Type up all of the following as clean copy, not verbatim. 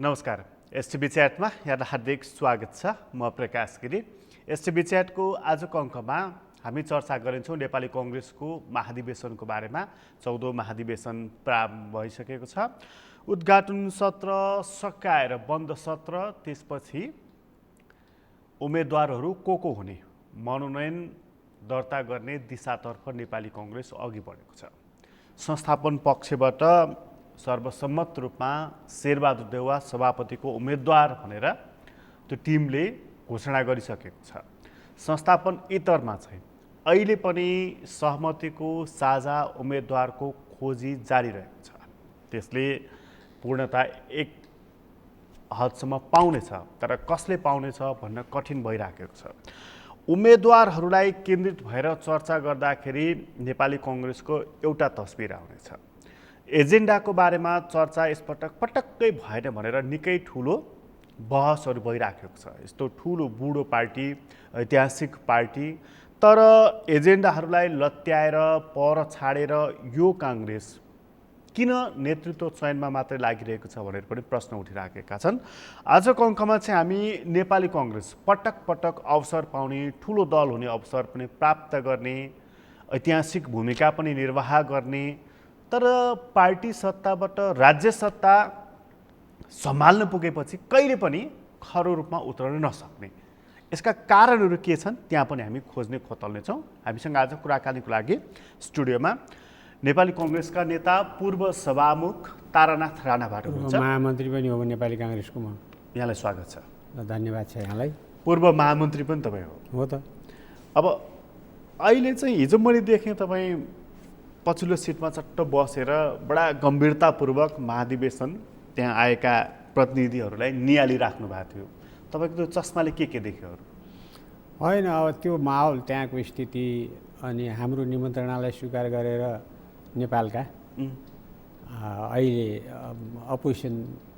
नमस्कार। एसटिभी च्याटमा यहाँलाई हार्दिक स्वागत छ। म प्रकाश गिरी। एसटिभी च्याटको आजको अङ्कमा हामी चर्चा गरिन्छौँ नेपाली कङ्ग्रेसको महाधिवेशनको बारेमा। 14औं महाधिवेशन प्रारम्भ भइसकेको छ। उद्घाटन सत्र सकाएर बन्द सत्र, त्यसपछि उम्मेदवारहरू को हुने, मनोनयन दर्ता गर्ने दिशातर्फ नेपाली कङ्ग्रेस अघि बढेको छ। संस्थापन पक्षबाट सर्वसम्मत रूपमा शेरबहादुर देउवा सभापतिको उम्मेदवार भनेर त्यो टिमले घोषणा गरिसकेको छ। संस्थापन इतरमा चाहिँ अहिले पनि सहमतिको साझा उम्मेदवारको खोजी जारी रहेको छ। त्यसले पूर्णता एक हदसम्म पाउनेछ, तर कसले पाउनेछ भन्न कठिन भइराखेको छ। उम्मेदवारहरूलाई केन्द्रित भएर चर्चा गर्दाखेरि नेपाली कङ्ग्रेसको एउटा तस्बिर आउनेछ। एजेन्डाको बारेमा चर्चा पटक्कै भएन भनेर निकै ठुलो बहसहरू भइराखेको छ। यस्तो ठुलो बुढो पार्टी, ऐतिहासिक पार्टी, तर एजेन्डाहरूलाई लत्याएर पर छाडेर यो काङ्ग्रेस किन नेतृत्व चयनमा मात्रै लागिरहेको छ भनेर पनि प्रश्न उठिराखेका छन्। आजको अङ्कमा चाहिँ हामी नेपाली कङ्ग्रेस पटक अवसर पाउने, ठुलो दल हुने अवसर पनि प्राप्त गर्ने, ऐतिहासिक भूमिका पनि निर्वाह गर्ने, तर पार्टी सत्ताबाट राज्य सत्ता सम्हाल्न पुगेपछि कहिले पनि खरो रूपमा उत्रन नसक्ने, यसका कारणहरू के छन् त्यहाँ पनि हामी खोज्ने खोतल्नेछौँ। हामीसँग आज कुराकानीको लागि स्टुडियोमा नेपाली कङ्ग्रेसका नेता पूर्व सभामुख तारानाथ राणाबाट हुनुहुन्छ। महामन्त्री पनि हो नेपाली काङ्ग्रेसको। म यहाँलाई स्वागत छ। धन्यवाद छ यहाँलाई। पूर्व महामन्त्री पनि तपाईँ हो त। अब अहिले चाहिँ हिजो मैले देखेँ तपाईँ पछिल्लो सिटमा चट्ट बसेर बडा गम्भीरतापूर्वक महाधिवेशन त्यहाँ आएका प्रतिनिधिहरूलाई निहालिराख्नु भएको थियो। तपाईँको त्यो चस्माले के देख्यो? होइन, अब त्यो माहौल, त्यहाँको स्थिति अनि हाम्रो निमन्त्रणालाई स्वीकार गरेर नेपालका अहिले अपोजिसन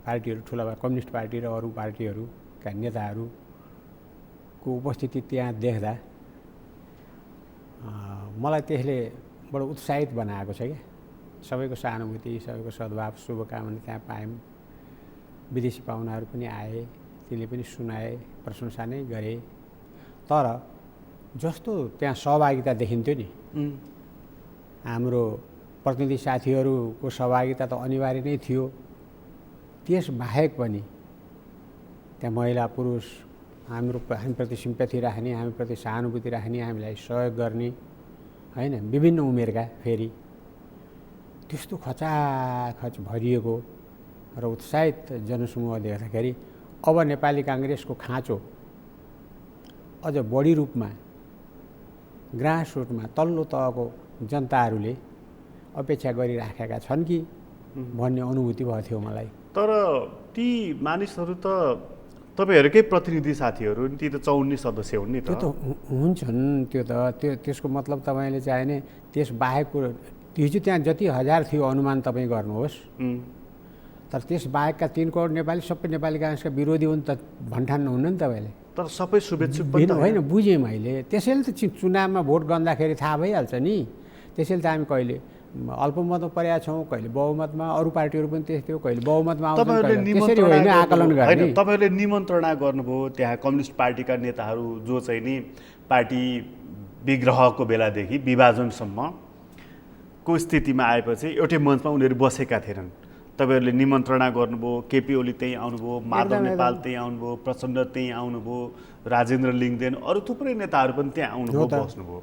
पार्टीहरू, ठुला कम्युनिस्ट पार्टी र अरू पार्टीहरूका नेताहरूको उपस्थिति त्यहाँ देख्दा मलाई त्यसले बडो उत्साहित बनाएको छ क्या। सबैको सहानुभूति, सबैको सद्भाव, शुभकामना त्यहाँ पायौँ। विदेशी पाहुनाहरू पनि आए, तिनले पनि सुनाए, प्रशंसा नै गरे। तर जस्तो त्यहाँ सहभागिता देखिन्थ्यो नि, हाम्रो प्रतिनिधि साथीहरूको सहभागिता त अनिवार्य नै थियो। त्यसबाहेक पनि त्यहाँ महिला पुरुष हामीप्रति सिम्पथी राख्ने, हामीप्रति सहानुभूति राख्ने, हामीलाई सहयोग गर्ने, होइन, विभिन्न उमेरका, फेरि त्यस्तो खचाखच भरिएको र उत्साहित जनसमूह देख्दाखेरि अब नेपाली काङ्ग्रेसको खाँचो अझ बढी रूपमा ग्रासरुटमा तल्लो तहको जनताहरूले अपेक्षा गरिराखेका छन् कि भन्ने अनुभूति भएको थियो मलाई। तर ती मानिसहरू त तपाईँहरूकै प्रतिनिधि साथीहरू नि, ती त 54 सदस्य हुन् नि त। त्यो त हुन्छन्। त्यो त्यसको मतलब तपाईँले चाहे नि त्यसबाहेकको हिजो त्यहाँ जति हजार थियो अनुमान तपाईँ गर्नुहोस्, तर त्यसबाहेकका 3 करोड नेपाली सबै नेपाली काङ्ग्रेसका विरोधी हुन् त भन्ठान्न हुन्न नि तपाईँले। तर सबै शुभेच्छुक पनि होइन, बुझेँ मैले। त्यसैले त चुनावमा भोट गन्दाखेरि थाहा भइहाल्छ नि। त्यसैले त हामी कहिले अल्पमतमा परेका छौँ, कहिले बहुमतमा। अरू पार्टीहरू पनि त्यस्तै हो, कहिले बहुमतमा आउँछ। त्यसरी होइन आकलन गर्ने। तपाईँहरूले निमन्त्रणा गर्नुभयो त्यहाँ कम्युनिस्ट पार्टीका नेताहरू जो चाहिँ नि पार्टी विग्रहको बेलादेखि विभाजनसम्मको स्थितिमा आएपछि एउटै मञ्चमा उनीहरू बसेका थिएनन्। तपाईँहरूले निमन्त्रणा गर्नुभयो, केपी ओली त्यहीँ आउनुभयो, माधव नेपाल त्यहीँ आउनुभयो, प्रचण्ड त्यहीँ आउनुभयो, राजेन्द्र लिङ्गदेन, अरू थुप्रै नेताहरू पनि त्यहाँ आउनुभयो, बस्नुभयो।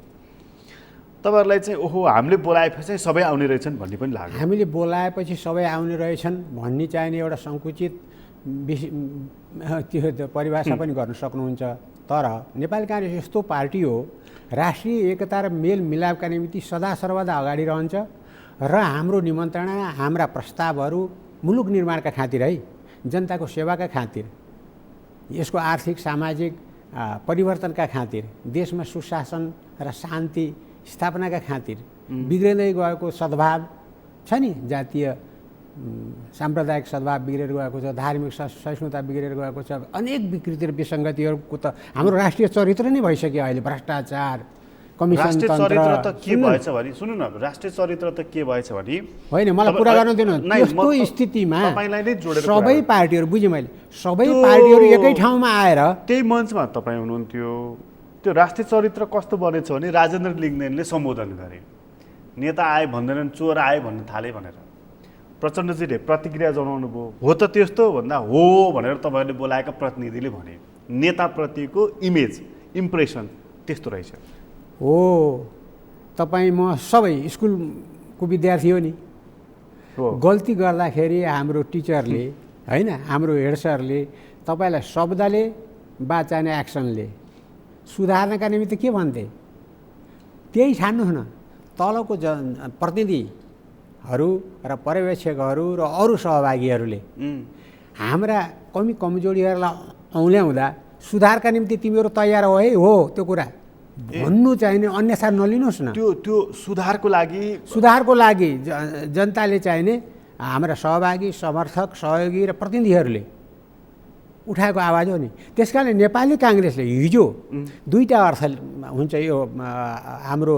तपाईँहरूलाई चाहिँ ओहो हामीले बोलाएपछि चाहिँ सबै आउने रहेछन् भन्ने पनि लाग्यो। हामीले बोलाएपछि सबै आउने रहेछन् भन्ने चाहिने एउटा सङ्कुचित त्यो परिभाषा पनि गर्न सक्नुहुन्छ। तर नेपाली काङ्ग्रेस यस्तो पार्टी हो, राष्ट्रिय एकता र मेलमिलापका निम्ति सदा सर्वदा अगाडि रहन्छ र हाम्रो निमन्त्रणा, हाम्रा प्रस्तावहरू मुलुक निर्माणका खातिर है, जनताको सेवाका खातिर, यसको आर्थिक सामाजिक परिवर्तनका खातिर, देशमा सुशासन र शान्ति स्थापनाका खातिर, बिग्रिँदै गएको सद्भाव छ नि, जातीय साम्प्रदायिक सद्भाव बिग्रेर गएको छ, धार्मिक सहिष्णुता बिग्रेर गएको छ, अनेक विकृति र विसङ्गतिहरूको त हाम्रो राष्ट्रिय चरित्र नै भइसक्यो अहिले। भ्रष्टाचार, कमिसन राष्ट्रिय तन्त्र चरित्र त के भएछ भने सुन्नु न राष्ट्रिय चरित्र त के भएछ भने होइन मलाई कुरा गर्न दिनु त्यस्तो स्थितिमा तपाईलाई नै जोडेर सबै पार्टीहरू बुझेँ मैले सबै पार्टीहरू एकै ठाउँमा आएर त्यही मञ्चमा तपाईँ हुनुहुन्थ्यो त्यो राष्ट्रिय चरित्र कस्तो बनेछ भने राजेन्द्र लिङ्गदेनले सम्बोधन गरे नेता आए भन्दैनन् चोर आए भन्न थाले भनेर प्रचण्डजीले प्रतिक्रिया जनाउनु भयो हो त त्यस्तो भन्दा हो भनेर तपाईँले बोलाएका प्रतिनिधिले भने नेताप्रतिको इमेज इम्प्रेसन त्यस्तो रहेछ हो तपाईँ म सबै स्कुलको विद्यार्थी हो नि गल्ती गर्दाखेरि हाम्रो टिचरले होइन हाम्रो हेड सरले तपाईँलाई शब्दले वा चाहिने एक्सनले सुधार्नका निमित्त के भन्थे त्यही छान्नुहोस् न तलको प्रतिनिधिहरू र पर्यवेक्षकहरू र अरू सहभागीहरूले हाम्रा कमजोरीहरूलाई औल्याउँदा सुधारका निम्ति तिमीहरू तयार हो है हो त्यो कुरा भन्नु चाहिने अन्यथा नलिनुहोस् न त्यो सुधारको लागि जनताले चाहिने हाम्रा सहभागी समर्थक सहयोगी र प्रतिनिधिहरूले उठाएको आवाज हो नि त्यसकारणले नेपाली काङ्ग्रेसले हिजो दुईटा अर्थ हुन्छ यो हाम्रो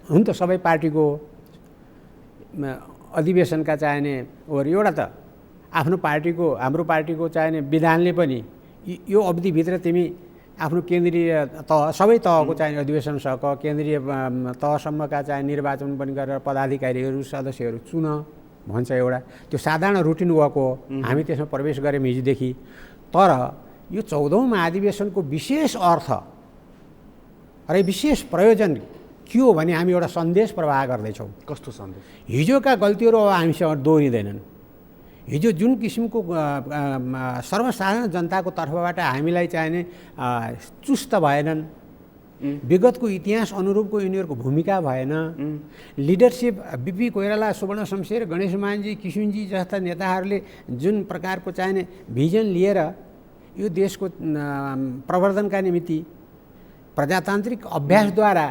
हुन त सबै पार्टीको अधिवेशनका चाहिने एउटा त आफ्नो पार्टीको हाम्रो पार्टीको चाहिने विधानले पनि यो अवधिभित्र तिमी आफ्नो केन्द्रीय तह सबै तहको चाहिने अधिवेशन सक केन्द्रीय तहसम्मका चाहिँ निर्वाचन पनि गरेर पदाधिकारीहरू सदस्यहरू चुन भन्छ एउटा त्यो साधारण रुटिन वर्क हो हामी त्यसमा प्रवेश गऱ्यौँ हिजोदेखि तर यो 14औं महाधिवेशनको विशेष अर्थ र विशेष प्रयोजन के हो भने हामी एउटा सन्देश प्रवाह गर्दैछौँ कस्तो सन्देश हिजोका गल्तीहरू अब हामीसँग दोहोरिँदैनन् हिजो जुन किसिमको सर्वसाधारण जनताको तर्फबाट हामीलाई चाहिने चुस्त भएनन् विगतको इतिहास अनुरूपको यिनीहरूको भूमिका भएन लिडरसिप बिपी कोइराला सुवर्ण शमशेर गणेश मानजी किशुनजी जस्ता नेताहरूले जुन प्रकारको चाहिने भिजन लिएर यो देशको प्रवर्धनका निमित्त प्रजातान्त्रिक अभ्यासद्वारा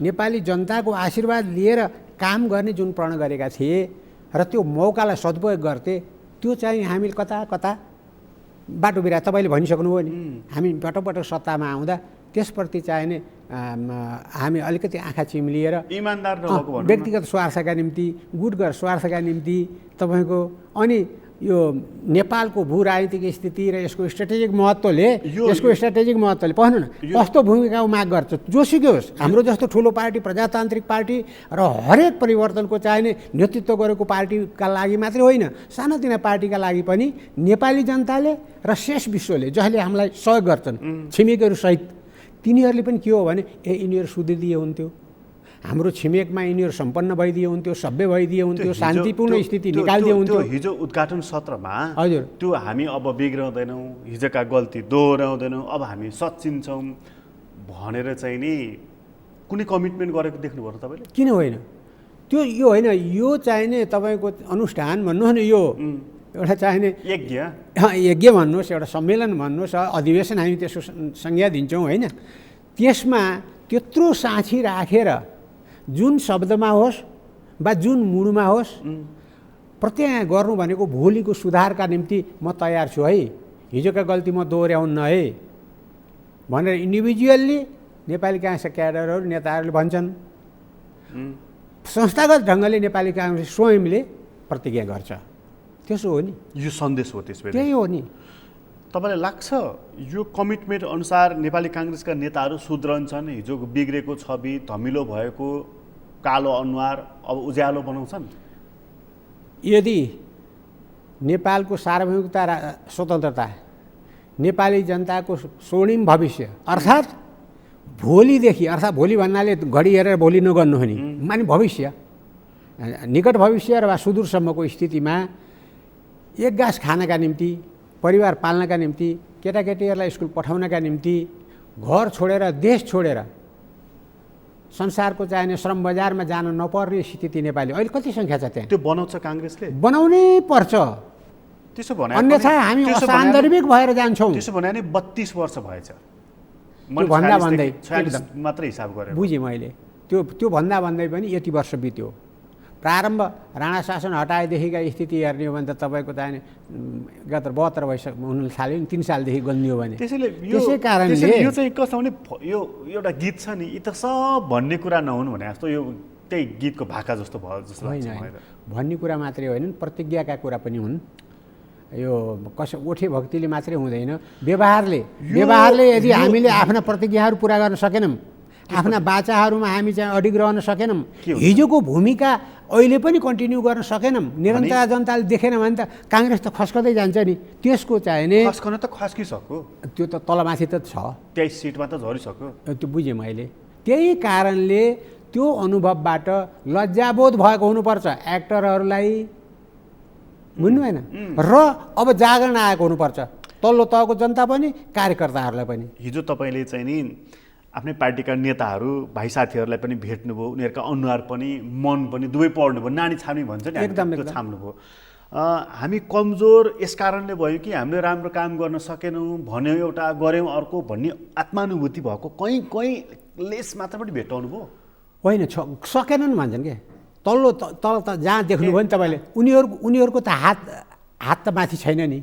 नेपाली जनताको आशीर्वाद लिएर काम गर्ने जुन प्रण गरेका थिए र त्यो मौकालाई सदुपयोग गर्थे त्यो चाहिँ हामी कता कता बाटो बिरा तपाईँले भनिसक्नुभयो नि हामी पटक सत्तामा आउँदा त्यसप्रति चाहिने हामी अलिकति आँखा चिम्लिएर इमानदार नभएको व्यक्तिगत स्वार्थका निम्ति गुटगर स्वार्थका निम्ति तपाईँको अनि यो नेपालको भू राजनीतिक स्थिति र यसको स्ट्राटेजिक महत्त्वले पढ्नु न कस्तो भूमिकाको माग गर्छ जोसुकै होस् हाम्रो जस्तो ठुलो पार्टी प्रजातान्त्रिक पार्टी र हरेक परिवर्तनको चाहिने नेतृत्व गरेको पार्टीका लागि मात्रै होइन सानोतिना पार्टीका लागि पनि नेपाली जनताले र शेष विश्वले जसले हामीलाई सहयोग गर्छन् छिमेकीहरू सहित तिनीहरूले पनि के हो भने यिनीहरू सुध्रिदिए हुन्थ्यो हाम्रो छिमेकमा यिनीहरू सम्पन्न भइदिए हुन्थ्यो सभ्य भइदिए हुन्थ्यो शान्तिपूर्ण स्थिति निकालिदिए हुन्थ्यो हिजो उद्घाटन सत्रमा हजुर त्यो हामी अब बिग्राउँदैनौँ हिजोका गल्ती दोहोऱ्याउँदैनौँ अब हामी सच्चिन्छौँ भनेर चाहिँ नि कुनै कमिटमेन्ट गरेको देख्नुभयो र तपाईँले किन होइन त्यो यो होइन यो चाहिने तपाईँको अनुष्ठान भन्नुहोस् न यो एउटा चाहिने यज्ञ भन्नुहोस् एउटा सम्मेलन भन्नुहोस् अधिवेशन हामी त्यसको संज्ञा दिन्छौँ होइन त्यसमा त्यत्रो साँची राखेर जुन शब्दमा होस् वा जुन मुडमा होस् प्रत्यय गर्नु भनेको भोलिको सुधारका निम्ति म तयार छु है हिजोका गल्ती म दोहोऱ्याउन्न है भनेर इन्डिभिजुअल्ली नेपाली काङ्ग्रेसका क्याडरहरू नेताहरूले भन्छन् संस्थागत ढङ्गले नेपाली काङ्ग्रेस स्वयंले प्रतिज्ञा गर्छ त्यसो हो नि यो सन्देश हो त्यसमा त्यही हो नि तपाईँलाई लाग्छ यो कमिटमेन्ट अनुसार नेपाली काङ्ग्रेसका नेताहरू सुध्रन्छन् हिजोको बिग्रेको छवि धमिलो भएको कालो अनुहार अब उज्यालो बनाउँछन् यदि नेपालको सार्वभौमिकता स्वतन्त्रता नेपाली जनताको स्वर्णिम भविष्य अर्थात् भोलिदेखि अर्थात् भोलि भन्नाले घडी हेरेर भोलि नगर्नु हो नि माने भविष्य निकट भविष्य र वा सुदूरसम्मको स्थितिमा एक गाँस खानका निम्ति परिवार पाल्नका निम्ति केटाकेटीहरूलाई स्कुल पठाउनका निम्ति घर छोडेर देश छोडेर संसारको चाहिने श्रम बजारमा जान नपर्ने स्थिति नेपाली अहिले कति सङ्ख्या छ त्यहाँ त्यो बनाउँछ काङ्ग्रेसले बनाउनै पर्छ त्यसो भने अन्यथा हामी असान्दर्भिक भएर जान्छौँ त्यसो भने नि 32 वर्ष भएछ भन्दा भन्दै मात्रै हिसाब गरेर बुझेँ मैले त्यो भन्दा भन्दै पनि यति वर्ष बित्यो प्रारम्भ राणा शासन हटाएदेखिका स्थिति हेर्ने हो भने त तपाईँको चाहिँ गत 72 वर्ष हुन थाल्यो नि, 3 सालदेखि गन्दियो भने। त्यसै कारणले यो चाहिँ कसो भने यो एउटा गीत छ नि, इत सब भन्ने कुरा नहुनु भने जस्तो यो त्यही गीतको भाका जस्तो भयो जस्तो लाग्छ मलाई। भन्ने कुरा मात्रै होइन, प्रतिज्ञाका कुरा पनि हुन्। यो ओठे भक्तिले मात्रै हुँदैन, व्यवहारले यदि हामीले आफ्ना प्रतिज्ञाहरू पुरा गर्न सकेनौँ, आफ्ना बाचाहरूमा हामी चाहिँ अडिग रहन सकेनौँ, हिजोको भूमिका अहिले पनि कन्टिन्यू गर्न सकेनौँ, निरन्तरता जनताले देखेन भने त काङ्ग्रेस त खस्कँदै जान्छ नि। त्यसको चाहिने खस्कन त खस्किसक्यो, त्यो त तलमाथि त छ, 23 सिटमा त झरिसक्यो। त्यो बुझेँ मैले। त्यही कारणले त्यो अनुभवबाट लज्जाबोध भएको हुनुपर्छ एक्टरहरूलाई, बुझ्नु भएन, र अब जागरण आएको हुनुपर्छ तल्लो तहको जनता पनि कार्यकर्ताहरूलाई पनि। हिजो तपाईँले चाहिँ नि आफ्नै पार्टीका नेताहरू भाइ साथीहरूलाई पनि भेट्नुभयो, उनीहरूका अनुहार पनि मन पनि दुवै पढ्नुभयो, नानी छाम्ने भन्छ नि, एकदम छाम्नुभयो। हामी कमजोर यस कारणले भयो कि हामीले राम्रो काम गर्न सकेनौँ, भन्यो एउटा गऱ्यौँ अर्को भन्ने आत्मानुभूति भएको कहीँ लेस मात्र पनि भेट्टाउनु भयो होइन? सकेनन् भन्छन् क्या, तल्लो तल त जहाँ देख्नुभयो नि तपाईँले, उनीहरूको त हात त माथि छैन नि,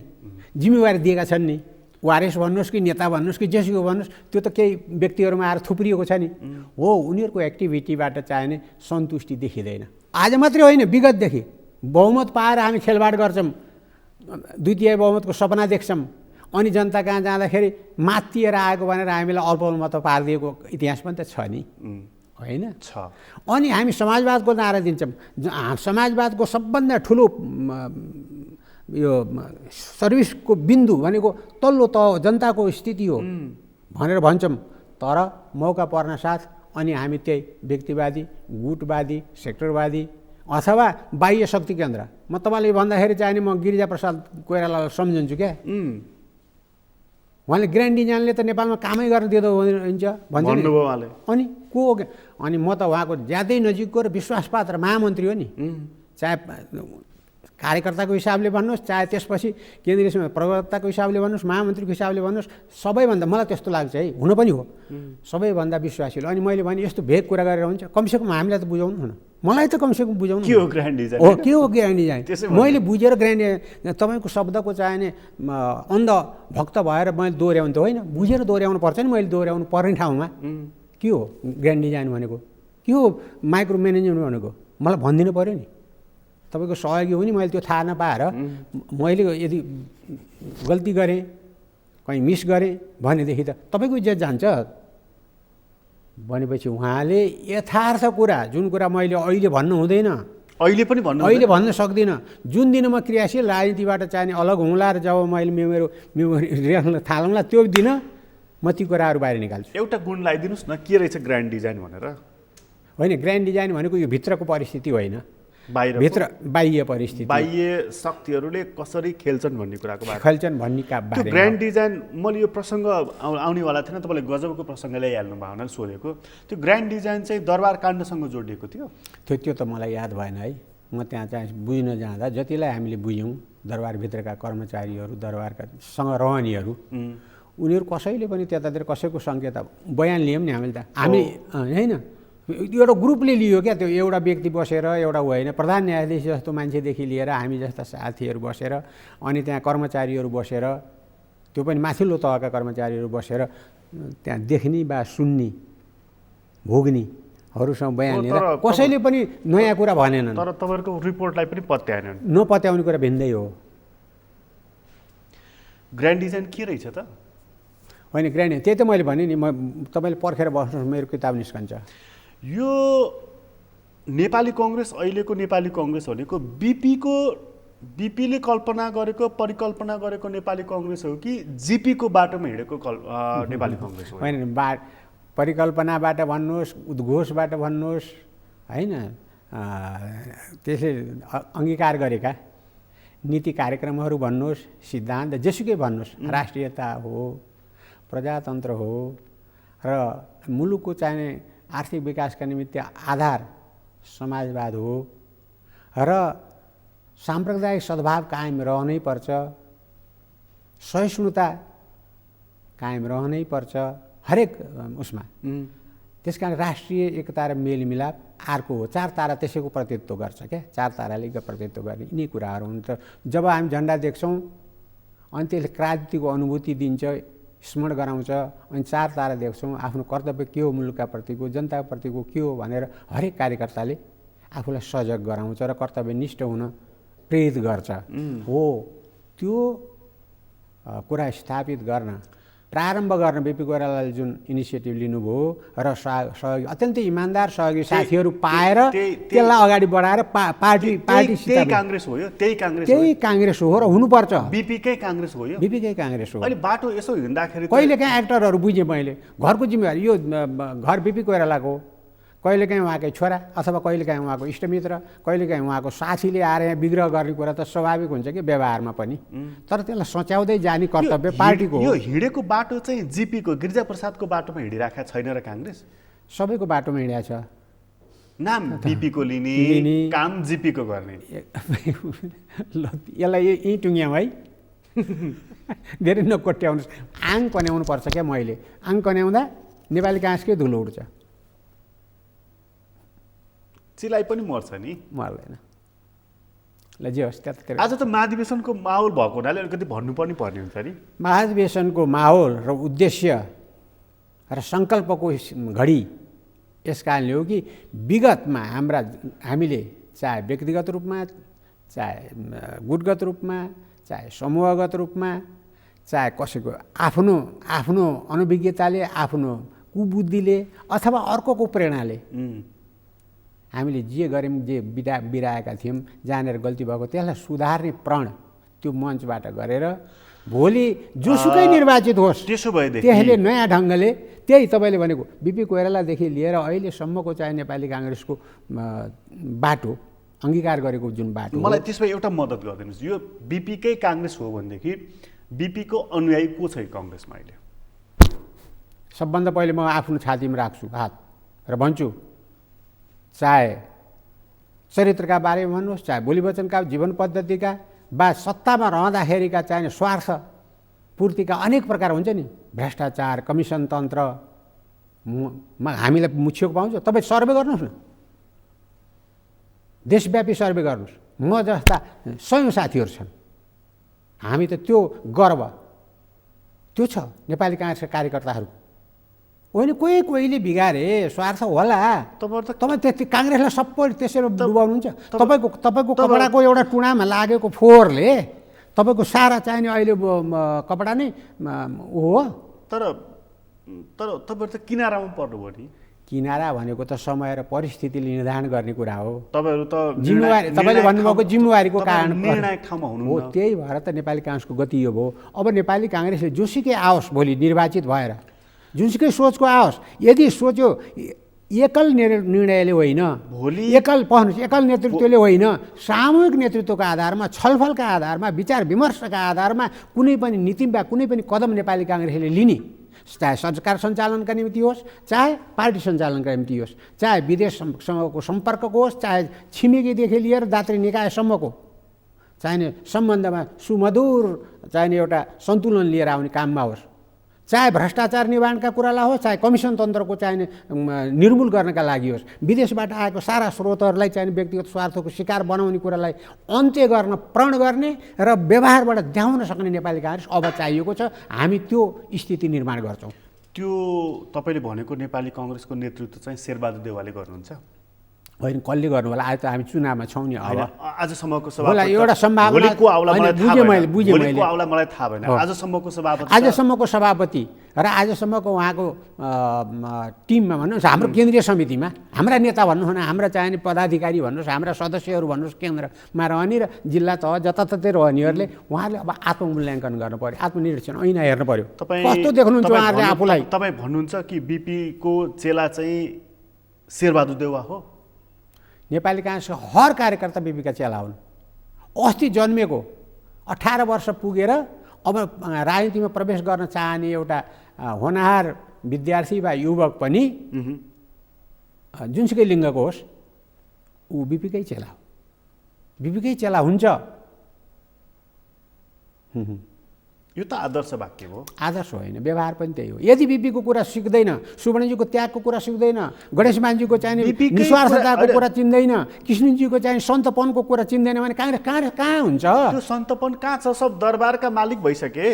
जिम्मेवारी दिएका छन् नि। वारेस भन्नुहोस् कि नेता भन्नुहोस् कि जेसुकै भन्नुहोस्, त्यो त केही व्यक्तिहरूमा आएर थुप्रिएको छ नि। हो, उनीहरूको एक्टिभिटीबाट चाहिने सन्तुष्टि देखिँदैन। आज मात्रै होइन, विगतदेखि बहुमत पाएर हामी खेलबाड गर्छौँ, द्वितीय बहुमतको सपना देख्छौँ, अनि जनता कहाँ जाँदाखेरि माथिएर आएको भनेर हामीलाई अल्पमत पारिदिएको इतिहास पनि त छ नि, होइन? छ। अनि हामी समाजवादको नारा दिन्छौँ। समाजवादको सबभन्दा ठुलो यो सर्भिसको बिन्दु भनेको तल्लो तह जनताको स्थिति हो भनेर भन्छौँ। तर मौका पर्न साथ अनि हामी त्यही व्यक्तिवादी, गुटवादी, सेक्टरवादी अथवा बाह्य शक्ति केन्द्र, म तपाईँले भन्दाखेरि चाहिँ म गिरिजाप्रसाद कोइरालालाई सम्झन्छु क्या। उहाँले ग्रान्ड डिजाइनले त नेपालमा कामै गर्न दिँदो हुन्छ भन्छ नि, अनि को हो? अनि म त उहाँको ज्यादै नजिकको र विश्वासपात्र महामन्त्री हो नि, चाहे कार्यकर्ताको हिसाबले भन्नुहोस्, चाहे त्यसपछि केन्द्रीय प्रवक्ताको हिसाबले भन्नुहोस्, महामन्त्रीको हिसाबले भन्नुहोस्, सबैभन्दा मलाई त्यस्तो लाग्छ है, हुन पनि हो, सबैभन्दा विश्वासिलो। अनि मैले भने यस्तो भेग कुरा गरेर हुन्छ, कमसेकम हामीलाई त बुझाउनु न, मलाई त कमसेकम बुझाउनु के हो ग्रान्ड डिजाइन, हो के हो ग्रान्ड डिजाइन। मैले बुझेर ग्रान्ड डिजाइन तपाईँको शब्दको चाहिने अन्ध भक्त भएर मैले दोहोऱ्याउनु त होइन, बुझेर दोहोऱ्याउनु पर्छ नि। मैले दोहोऱ्याउनु पर्ने ठाउँमा के हो ग्रान्ड डिजाइन भनेको, के हो माइक्रो म्यानेजमेन्ट भनेको, मलाई भनिदिनु पऱ्यो नि। तपाईँको सहयोगी हो नि, मैले त्यो थाहा नपाएर मैले यदि गल्ती गरेँ, कहीँ मिस गरेँ भनेदेखि त तपाईँको इज्जत जान्छ भनेपछि उहाँले यथार्थ कुरा, जुन कुरा मैले अहिले भन्नु हुँदैन, अहिले भन्न सक्दिनँ, जुन दिन म क्रियाशील राजनीतिबाट चाहिने अलग हुँला र जब मैले मेरो रेख्न थालौँला त्यो दिन म ती कुराहरू बाहिर निकाल्छु। एउटा गुण लगाइदिनुहोस् न, के रहेछ ग्रान्ड डिजाइन भनेर? होइन, ग्रान्ड डिजाइन भनेको यो भित्रको परिस्थिति होइन, भित्र बाह्य परिस्थिति, बाह्य शक्तिहरूले कसरी खेल्छन् भन्ने कुराको बारेमा, खेल्छन् भन्ने बारेमा। ग्रान्ड डिजाइन मैले यो प्रसङ्ग आउनेवाला थिएन, तपाईँले गजबको प्रसङ्ग ल्याइहाल्नु भयो भनेर सोधेको। त्यो ग्रान्ड डिजाइन चाहिँ दरबार काण्डसँग जोडिएको थियो। त्यो त मलाई याद भएन है, म त्यहाँ चाहिँ बुझ्न जाँदा जतिलाई हामीले बुझ्यौँ, दरबारभित्रका कर्मचारीहरू, दरबारका सँग रहनेहरू, उनीहरू कसैले पनि त्यतातिर कसैको सङ्केत बयान लियौँ नि हामीले त, हामी होइन एउटा ग्रुपले लियो क्या, त्यो एउटा व्यक्ति बसेर एउटा होइन, प्रधान न्यायाधीश जस्तो मान्छेदेखि लिएर हामी जस्ता साथीहरू बसेर, अनि त्यहाँ कर्मचारीहरू बसेर, त्यो पनि माथिल्लो तहका कर्मचारीहरू बसेर त्यहाँ देख्ने वा सुन्ने भोग्नेहरूसँग बयान लिएर कसैले पनि नयाँ कुरा भनेनन्। तर तपाईँहरूको रिपोर्टलाई पनि पत्याएनन्। नपत्याउने कुरा भिन्दै हो। ग्रान्ड डिजाइन के रहेछ त? होइन, ग्रान्ड त्यही त मैले भने नि, तपाईँले पर्खेर बस्नुहोस्, मेरो किताब निस्कन्छ। यो नेपाली कङ्ग्रेस, अहिलेको नेपाली कङ्ग्रेस भनेको बिपीले कल्पना गरेको, परिकल्पना गरेको नेपाली कङ्ग्रेस हो कि जिपीको बाटोमा हिँडेको नेपाली कङ्ग्रेस हो? होइन, परिकल्पनाबाट भन्नुहोस्, उद्घोषबाट भन्नुहोस्, होइन, त्यसले अङ्गीकार गरेका नीति कार्यक्रमहरू भन्नुहोस्, सिद्धान्त जेसुकै भन्नुहोस्, राष्ट्रियता हो, प्रजातन्त्र हो, र मुलुकको चाहिने आर्थिक विकासका निमित्त आधार समाजवाद हो, र साम्प्रदायिक सद्भाव कायम रहनै पर्छ, सहिष्णुता कायम रहनै पर्छ, हरेक उसमा त्यस कारण राष्ट्रिय एकता र मेलमिलाप अर्को हो। 4 तारा त्यसैको प्रतिनिधित्व गर्छ क्या, 4 ताराले प्रतिनिधित्व गर्ने यिनै कुराहरू हुन्। र जब हामी झन्डा देख्छौँ अनि त्यसले क्रान्तिको अनुभूति दिन्छ, स्मरण गराउँछ, अनि 4 तारा देख्छौँ, आफ्नो कर्तव्य के हो, मुलुकका प्रतिको जनताको प्रतिको के हो भनेर हरेक कार्यकर्ताले आफूलाई सजग गराउँछ र कर्तव्यनिष्ठ हुन प्रेरित गर्छ। हो त्यो कुरा स्थापित गर्न प्रारम्भ गर्न बिपी कोइरालाले जुन इनिसिएटिभ लिनुभयो र सहयोगी अत्यन्तै इमान्दार सहयोगी साथीहरू पाएर त्यसलाई अगाडि बढाएर पार्टीसित काङ्ग्रेस हो यो, त्यही काङ्ग्रेस हो र हुनुपर्छ। बिपीकै काङ्ग्रेस हो यो, बिपीकै काङ्ग्रेस हो। अहिले बाटो यसो हिँड्दाखेरि कहिलेकाहीँ एक्टरहरू बुझेँ मैले, घरको जिम्मेवारी यो घर बिपी कोइरालाको हो, कहिलेकाहीँ उहाँकै छोरा अथवा कहिलेकाहीँ उहाँको इष्टमित्र, कहिलेकाहीँ उहाँको साथीले आएर यहाँ विग्रह गर्ने कुरा त स्वाभाविक हुन्छ कि व्यवहारमा पनि, तर त्यसलाई सच्याउँदै जाने कर्तव्य पार्टीको हो। यो हिँडेको बाटो चाहिँ जिपीको गिरिजाप्रसादको बाटोमा हिँडिराखेको छैन र काङ्ग्रेस सबैको बाटोमा हिँडेको छ। नाम बिपीको लिने, काम जिपीको गर्ने। ल यसलाई यहीँ टुङ्ग्याउँ है, धेरै नकोट्याउनुहोस्। आङ कन्याउनु पर्छ क्या, मैले आङ कन्याउँदा नेपाली काङ्ग्रेसकै धुलो उड्छ, चिलाइ पनि मर्छ नि, मर्दैन। ल जे होस् त्यतातिर आज त महाधिवेशनको माहौल भएको हुनाले अलिकति भन्नु पनि पर्ने हुन्छ नि। महाधिवेशनको माहौल र उद्देश्य र सङ्कल्पको घडी यस कारणले हो कि विगतमा हामीले चाहे व्यक्तिगत रूपमा, चाहे गुटगत रूपमा, चाहे समूहगत रूपमा, चाहे कसैको आफ्नो आफ्नो अनभिज्ञताले, आफ्नो कुबुद्धिले अथवा अर्कोको प्रेरणाले हामीले जे गऱ्यौँ, जे बिराएका थियौँ, जानेर गल्ती भएको त्यसलाई सुधार्ने प्रण त्यो मञ्चबाट गरेर भोलि जोसुकै निर्वाचित होस् त्यसो भएदेखि त्यसले नयाँ ढङ्गले त्यही तपाईँले भनेको बिपी कोइरालादेखि लिएर अहिलेसम्मको चाहिँ नेपाली काङ्ग्रेसको बाटो अङ्गीकार गरेको जुन बाटो, मलाई त्यसमा एउटा मद्दत गरिदिनुहोस्। यो बिपीकै काङ्ग्रेस हो भनेदेखि बिपीको अनुयायी को छ काङ्ग्रेसमा अहिले? सबभन्दा पहिले म आफ्नो छातीमा राख्छु हात र भन्छु, चाहे चरित्रका बारेमा भन्नुहोस्, चाहे बोली वचनका, जीवन पद्धतिका वा सत्तामा रहँदाखेरिका चाहिने स्वार्थ पूर्तिका अनेक प्रकार हुन्छ नि, भ्रष्टाचार, कमिसन तन्त्र, हामीलाई मुछिएको पाउँछ। तपाईँ सर्वे गर्नुहोस् न, देशव्यापी सर्वे गर्नुहोस्, म जस्ता 100 साथीहरू छन्। हामी त त्यो गर्व त्यो छ नेपाली काङ्ग्रेसका कार्यकर्ताहरूको। होइन कोहीले बिगारे स्वार्थ होला, तपाईँ त्यति काङ्ग्रेसलाई सबै त्यसरी डुबाउनुहुन्छ। तपाईँको कपडाको एउटा टुँडामा लागेको फोहोरले तपाईँको सारा चाहिने अहिले कपडा नै हो। तर तपाईँहरू त किनारामा पर्नुभयो नि। किनारा भनेको त समय र परिस्थितिले निर्धारण गर्ने कुरा हो। तपाईँहरू त जिम्मेवारी, तपाईँले भन्नुभएको जिम्मेवारीको कारण निर्णायक ठाउँमा हुनु हो। त्यही भएर त नेपाली काङ्ग्रेसको गति यो भयो। अब नेपाली काङ्ग्रेसले जोसुकै आओस् भोलि निर्वाचित भएर, जुनसुकै सोचको आओस्, यदि सोच्यो एकल निर्णयले होइन, भोलि एकल नेतृत्वले होइन, सामूहिक नेतृत्वको आधारमा, छलफलका आधारमा, विचार विमर्शका आधारमा कुनै पनि नीति वा कुनै पनि कदम नेपाली काङ्ग्रेसले लिने, चाहे सरकार सञ्चालनका निम्ति होस्, चाहे पार्टी सञ्चालनका निम्ति होस्, चाहे विदेशसँगको सम्पर्कको होस्, चाहे छिमेकीदेखि लिएर दात्री निकायसम्मको चाहिने सम्बन्धमा सुमधुर चाहिने एउटा सन्तुलन लिएर आउने काममा होस्, चाहे भ्रष्टाचार निवारणका कुरालाई होस्, चाहे कमिसन तन्त्रको चाहिने निर्मूल गर्नका लागि होस्, विदेशबाट आएको सारा स्रोतहरूलाई चाहिने व्यक्तिगत स्वार्थको शिकार बनाउने कुरालाई अन्त्य गर्न प्रण गर्ने र व्यवहारबाट देखाउन सक्ने नेपाली काङ्ग्रेस अब चाहिएको छ। हामी त्यो स्थिति निर्माण गर्छौँ। त्यो तपाईँले भनेको नेपाली काङ्ग्रेसको नेतृत्व चाहिँ शेरबहादुर देउवाले गर्नुहुन्छ? होइन, कसले गर्नु होला? आज त हामी चुनावमा छौँ नि। अब आजसम्मको होला एउटा सम्भावना मलाई थाहा भएन। आजसम्मको सभापति र आजसम्मको उहाँको टिममा भन्नुहोस्, हाम्रो केन्द्रीय समितिमा हाम्रा नेता भन्नुहोस् न, हाम्रा चाहिने पदाधिकारी भन्नुहोस्, हाम्रा सदस्यहरू भन्नुहोस्, केन्द्रमा रहने र जिल्ला तह जताततै रहनेहरूले उहाँहरूले अब आत्ममूल्याङ्कन गर्नु पर्यो, आत्मनिरीक्षण ऐना हेर्नु पर्यो। कस्तो देख्नुहुन्छ उहाँहरूले आफूलाई? तपाईँ भन्नुहुन्छ कि बिपीको चेला चाहिँ शेरबहादुर देउवा हो? नेपाली काङ्ग्रेसको हर कार्यकर्ता बिपीका चेला हुन्। अस्ति जन्मेको 18 वर्ष पुगेर अब राजनीतिमा प्रवेश गर्न चाहने एउटा होनहार विद्यार्थी वा युवक पनि जुनसुकै लिङ्गको होस्, ऊ बिपीकै चेला हो, बिपीकै चेला हुन्छ। यो त आदर्श वाक्य हो। आदर्श होइन, व्यवहार पनि त्यही हो। यदि बिपीको कुरा सिक्दैन, सुवर्णजीको त्यागको कुरा सिक्दैन, गणेशमानजीको चाहिँ निस्वार्थताको कुरा चिन्दैन, कृष्णजीको चाहिँ सन्तपनको कुरा चिन्दैन भने काङ्ग्रेस कहाँ हुन्छ? त्यो सन्तपन कहाँ छ? सब दरबारका मालिक भइसके।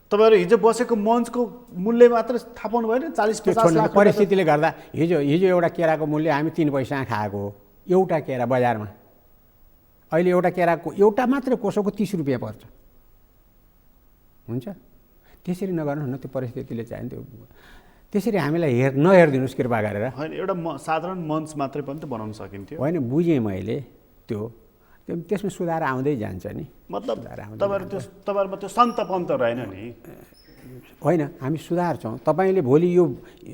तपाईँहरू हिजो बसेको मञ्चको मूल्य मात्र थाहा पाउनु भएन? 40-50 लाख परिस्थितिले गर्दा हिजो एउटा केराको मूल्य हामी 3 पैसा खाएको हो, एउटा केरा बजारमा। अहिले एउटा केराको एउटा मात्रै कोसोको 30 रुपियाँ पर्छ। हुन्छ, त्यसरी नगर्नु न, त्यो परिस्थितिले चाहिँ त्यो त्यसरी हामीलाई नहेरिदिनुहोस् कृपा गरेर। होइन, एउटा साधारण मञ्च मात्रै पनि त बनाउन सकिन्थ्यो। होइन, बुझेँ मैले, त्यसमा सुधार आउँदै जान्छ नि। मतलब तपाईँहरूमा त्यो सन्तपन त रहेन नि। होइन, हामी सुधार्छौँ। तपाईँले भोलि यो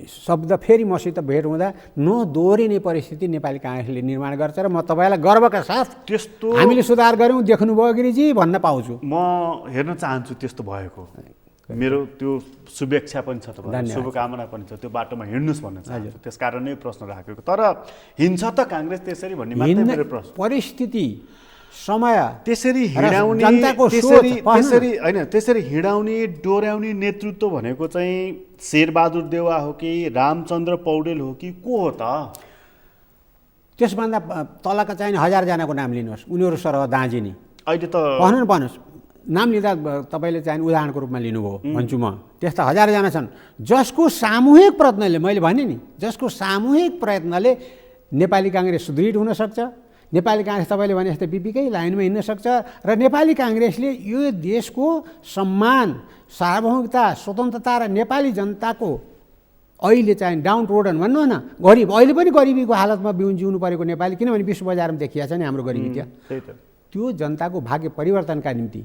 शब्द फेरि मसित भेट हुँदा नदोहोरिने परिस्थिति नेपाली काङ्ग्रेसले निर्माण गर्छ र म तपाईँलाई गर्वका साथ त्यस्तो हामीले सुधार गऱ्यौँ देख्नुभयो गिरिजी भन्न पाउँछु। म हेर्न चाहन्छु त्यस्तो भएको। मेरो त्यो शुभेच्छा पनि छ, तपाईँ शुभकामना पनि छ, त्यो बाटोमा हिँड्नुहोस् भन्न चाहन्छु। त्यस कारण नै प्रश्न राखेको। तर हिँड्छ त काङ्ग्रेस त्यसरी भन्ने मात्रै मेरो प्रश्न। परिस्थिति, समय, त्यसरी हिँडाउने, त्यसरी हिँडाउने डोर्याउने नेतृत्व भनेको चाहिँ शेरबहादुर देउवा हो कि रामचन्द्र पौडेल हो कि को हो त? त्यसभन्दा तलका चाहिँ 1000 जनाको नाम लिनुहोस्, उनीहरू सरह दाँजिनी। अहिले त भन्नुहोस् नाम लिँदा तपाईँले चाहिँ उदाहरणको रूपमा लिनुभयो भन्छु म। त्यस्ता 1000 जना छन् जसको सामूहिक प्रयत्नले, मैले भने नि, जसको सामूहिक प्रयत्नले नेपाली काङ्ग्रेस सुदृढ हुनसक्छ। नेपाली काङ्ग्रेस तपाईँले भने जस्तै बिपीकै लाइनमा हिँड्न सक्छ र नेपाली काङ्ग्रेसले यो देशको सम्मान, सार्वभौमिकता, स्वतन्त्रता र नेपाली जनताको अहिले चाहिँ डाउन रोडन भन्नु न, गरिब, अहिले पनि गरिबीको हालतमा जिउनु परेको नेपाली, किनभने विश्व बजारमा देखिया छ नि हाम्रो गरिबी त्यहाँ। त्यो जनताको भाग्य परिवर्तनका निम्ति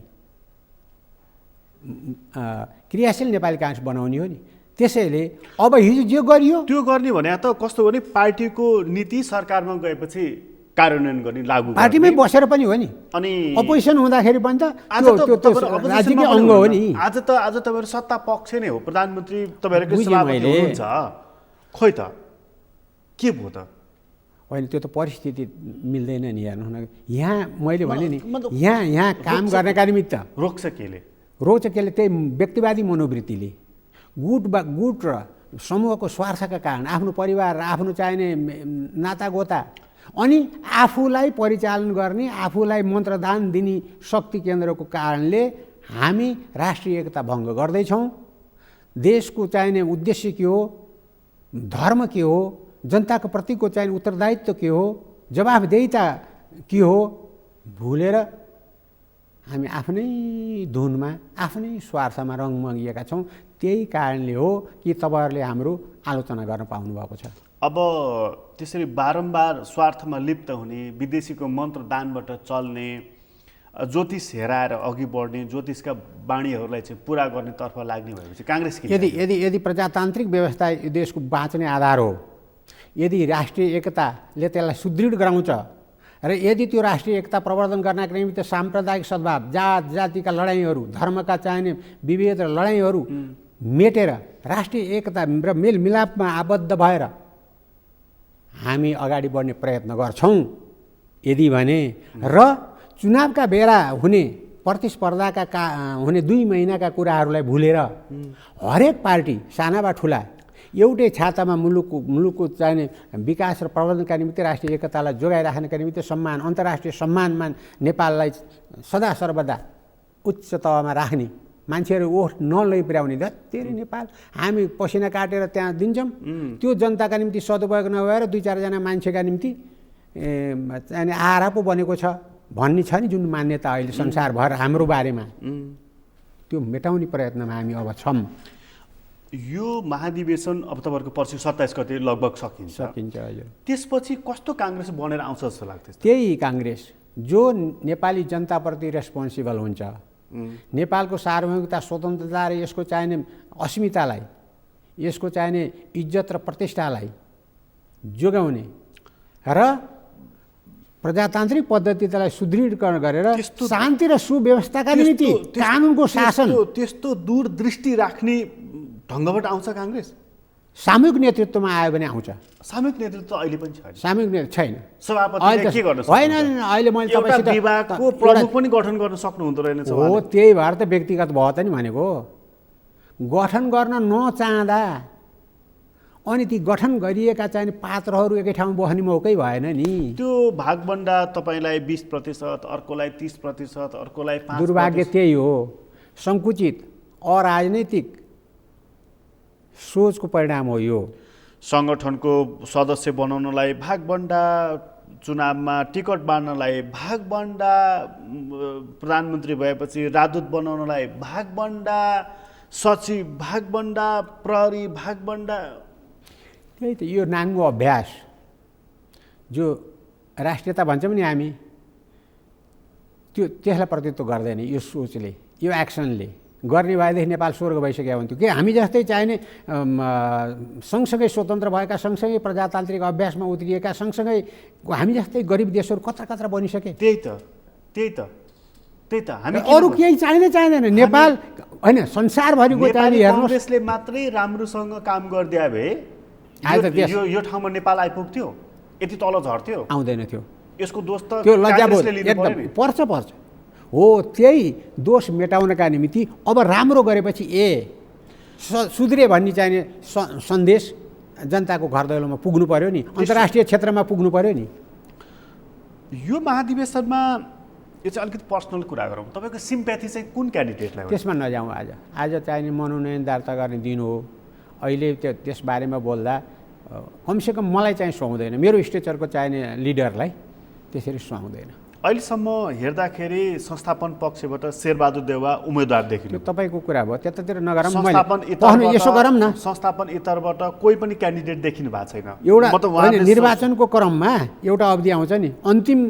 क्रियाशील नेपाली काङ्ग्रेस बनाउने हो नि। त्यसैले अब हिजो जे गरियो त्यो गर्ने भने त कस्तो भने पार्टीको नीति सरकारमा गएपछि कार्यान्वयन गर्ने, लागू गर्ने, पार्टीमै बसेर पनि हो नि। अनि अपोजिसन हुँदाखेरि पनि त राज्यकै अङ्ग हो नि। आज तपाईँहरू सत्ता पक्ष नै हो, प्रधानमन्त्री तपाईँहरूकै सभापति हुनुहुन्छ। खोइ त के भयो त? होइन, त्यो त परिस्थिति मिल्दैन नि। हेर्नु न, यहाँ मैले भने नि, यहाँ काम गर्नका निमित्त रोक्छ केले? त्यही व्यक्तिवादी मनोवृत्तिले, गुट र समूहको स्वार्थका कारण, आफ्नो परिवार र आफ्नो चाहिने नातागोता, अनि आफूलाई परिचालन गर्ने, आफूलाई मन्त्रदान दिने शक्ति केन्द्रको कारणले हामी राष्ट्रिय एकता भङ्ग गर्दैछौँ। देशको चाहिने उद्देश्य के हो, धर्म के हो, जनताको प्रतिको चाहिने उत्तरदायित्व के हो, जवाफदेहिता के हो भुलेर हामी आफ्नै धुनमा, आफ्नै स्वार्थमा रङमगिएका छौँ। त्यही कारणले हो कि तपाईँहरूले हाम्रो आलोचना गर्न पाउनुभएको छ। अब त्यसरी बारम्बार स्वार्थमा लिप्त हुने, विदेशीको मन्त्रदानबाट चल्ने, ज्योतिष हेराएर अघि बढ्ने, ज्योतिषका बाणीहरूलाई चाहिँ पुरा गर्नेतर्फ लाग्ने भएपछि काङ्ग्रेस यदि प्रजातान्त्रिक व्यवस्था यो देशको बाँच्ने आधार हो, यदि राष्ट्रिय एकताले त्यसलाई सुदृढ गराउँछ र यदि त्यो राष्ट्रिय एकता प्रवर्धन गर्नका निमित्त साम्प्रदायिक सद्भाव, जातिका लडाइँहरू, धर्मका चाहिने विभेद र लडाइँहरू मेटेर राष्ट्रिय एकता र मेलमिलापमा आबद्ध भएर हामी अगाडि बढ्ने प्रयत्न गर्छौँ यदि भने, र चुनावका बेला हुने प्रतिस्पर्धाका हुने 2 महिनाका कुराहरूलाई भुलेर हरेक पार्टी साना वा ठुला एउटै छातामा मुलुकको चाहिने विकास र प्रवर्धनका निमित्त, राष्ट्रिय एकतालाई जोगाइराख्नका निमित्त, सम्मान, अन्तर्राष्ट्रिय सम्मानमा नेपाललाई सदा सर्वदा उच्च तहमा राख्ने मान्छेहरू ओठ नलै पुर्याउने धेरै नेपाल हामी पसिना काटेर त्यहाँ दिन्छौँ। त्यो जनताका निम्ति सदुपयोग नभएर 2-4 जना मान्छेका निम्ति चाहिँ आहारा पो बनेको छ भन्ने छ नि जुन मान्यता अहिले संसारभर हाम्रो बारेमा, त्यो मेटाउने प्रयत्नमा हामी अब छौँ। यो महाधिवेशन अब तपाईँहरूको पर्सि 27 गते लगभग सकिन्छ हजुर। त्यसपछि कस्तो काङ्ग्रेस बनेर आउँछ जस्तो लाग्छ? त्यही काङ्ग्रेस जो नेपाली जनताप्रति रेस्पोन्सिबल हुन्छ, नेपालको सार्वभौमिकता, स्वतन्त्रता र यसको चाहिने अस्मितालाई, यसको चाहिने इज्जत र प्रतिष्ठालाई जोगाउने र प्रजातान्त्रिक पद्धतिलाई सुदृढीकरण गरेर शान्ति र सुव्यवस्थाका निम्ति कानुनको शासन, त्यस्तो दूरदृष्टि राख्ने ढङ्गबाट आउँछ काङ्ग्रेस? सामूहिक नेतृत्वमा आयो भने आउँछ। सामूहिक नेतृत्व अहिले पनि छैन। सामूहिक नेतृत्व छैन। सभापतिले के गर्न सक्नुहुन्छ? होइन अहिले मैले तपाईसित विभागको प्रमुख पनि गठन गर्न सक्नुहुँदो रहेनछ। हो, त्यही भएर त व्यक्तिगत भयो त नि भनेको। गठन गर्न नचाहँदा अनि ती गठन गरिएका चाहिँ पात्रहरू एकै ठाउँमा बस्ने मौकै भएन नि। त्यो भागबण्डा तपाईँलाई 20%, अर्कोलाई 30%, अर्कोलाई 5%। दुर्भाग्य त्यही हो, सङ्कुचित अराजनैतिक सोचको परिणाम हो यो। सङ्गठनको सदस्य बनाउनलाई भागबण्डा, चुनावमा टिकट बाँड्नलाई भागबण्डा, प्रधानमन्त्री भएपछि राजदूत बनाउनलाई भागबण्डा, सचिव भागबण्डा, प्रहरी भागबण्डा। त्यही त यो नाङ्गो अभ्यास जो राष्ट्रियता भन्छौँ नि हामी, त्यसलाई प्रतित्व गर्दैन यो सोचले, यो एक्सनले। गर्ने भएदेखि नेपाल स्वर्ग भइसक्यो हुन्थ्यो कि हामी जस्तै चाहिने सँगसँगै स्वतन्त्र भएका, सँगसँगै प्रजातान्त्रिक अभ्यासमा उत्रिएका, सँगसँगै हामी जस्तै गरिब देशहरू कत्र कत्र बनिसके। त्यही त हामी अरू केही चाहिँदैन। नेपाल होइन, संसारभरिको चाहिँ हेर्नुहोस्, काङ्ग्रेसले मात्रै राम्रोसँग काम गरिदिए भए यो ठाउँमा नेपाल आइपुग्थ्यो, यति तल झर्थ्यो? आउँदैन थियो। यसको दोष त त्यो लज्जाबोध एकदम पर्छ। हो, त्यही दोष मेटाउनका निमित्त अब राम्रो गरेपछि सुध्रे भन्ने चाहिने सन्देश जनताको घर दैलोमा पुग्नु पर्यो नि, अन्तर्राष्ट्रिय क्षेत्रमा पुग्नु पर्यो नि। यो महाधिवेशनमा यो चाहिँ अलिकति पर्सनल कुरा गरौँ, तपाईँको सिम्प्याथी चाहिँ कुन क्यान्डिडेटलाई? त्यसमा नजाउँ। आज चाहिने मनोनयन दर्ता गर्ने दिन हो। अहिले त्यसबारेमा बोल्दा कमसेकम मलाई चाहिँ सुहाउँदैन, मेरो स्टेचरको चाहिने लिडरलाई त्यसरी सुहाउँदैन। अहिलेसम्म हेर्दाखेरि संस्थापन पक्षबाट शेरबहादुर देउवा उम्मेदवार देखिनु। तपाईँको कुरा भयो, त्यतातिर नगरौँ। यसो गरौँ न, संस्थापन इतरबाट कोही पनि क्यान्डिडेट देखिनु भएको छैन। एउटा निर्वाचनको क्रममा एउटा अवधि आउँछ नि, अन्तिम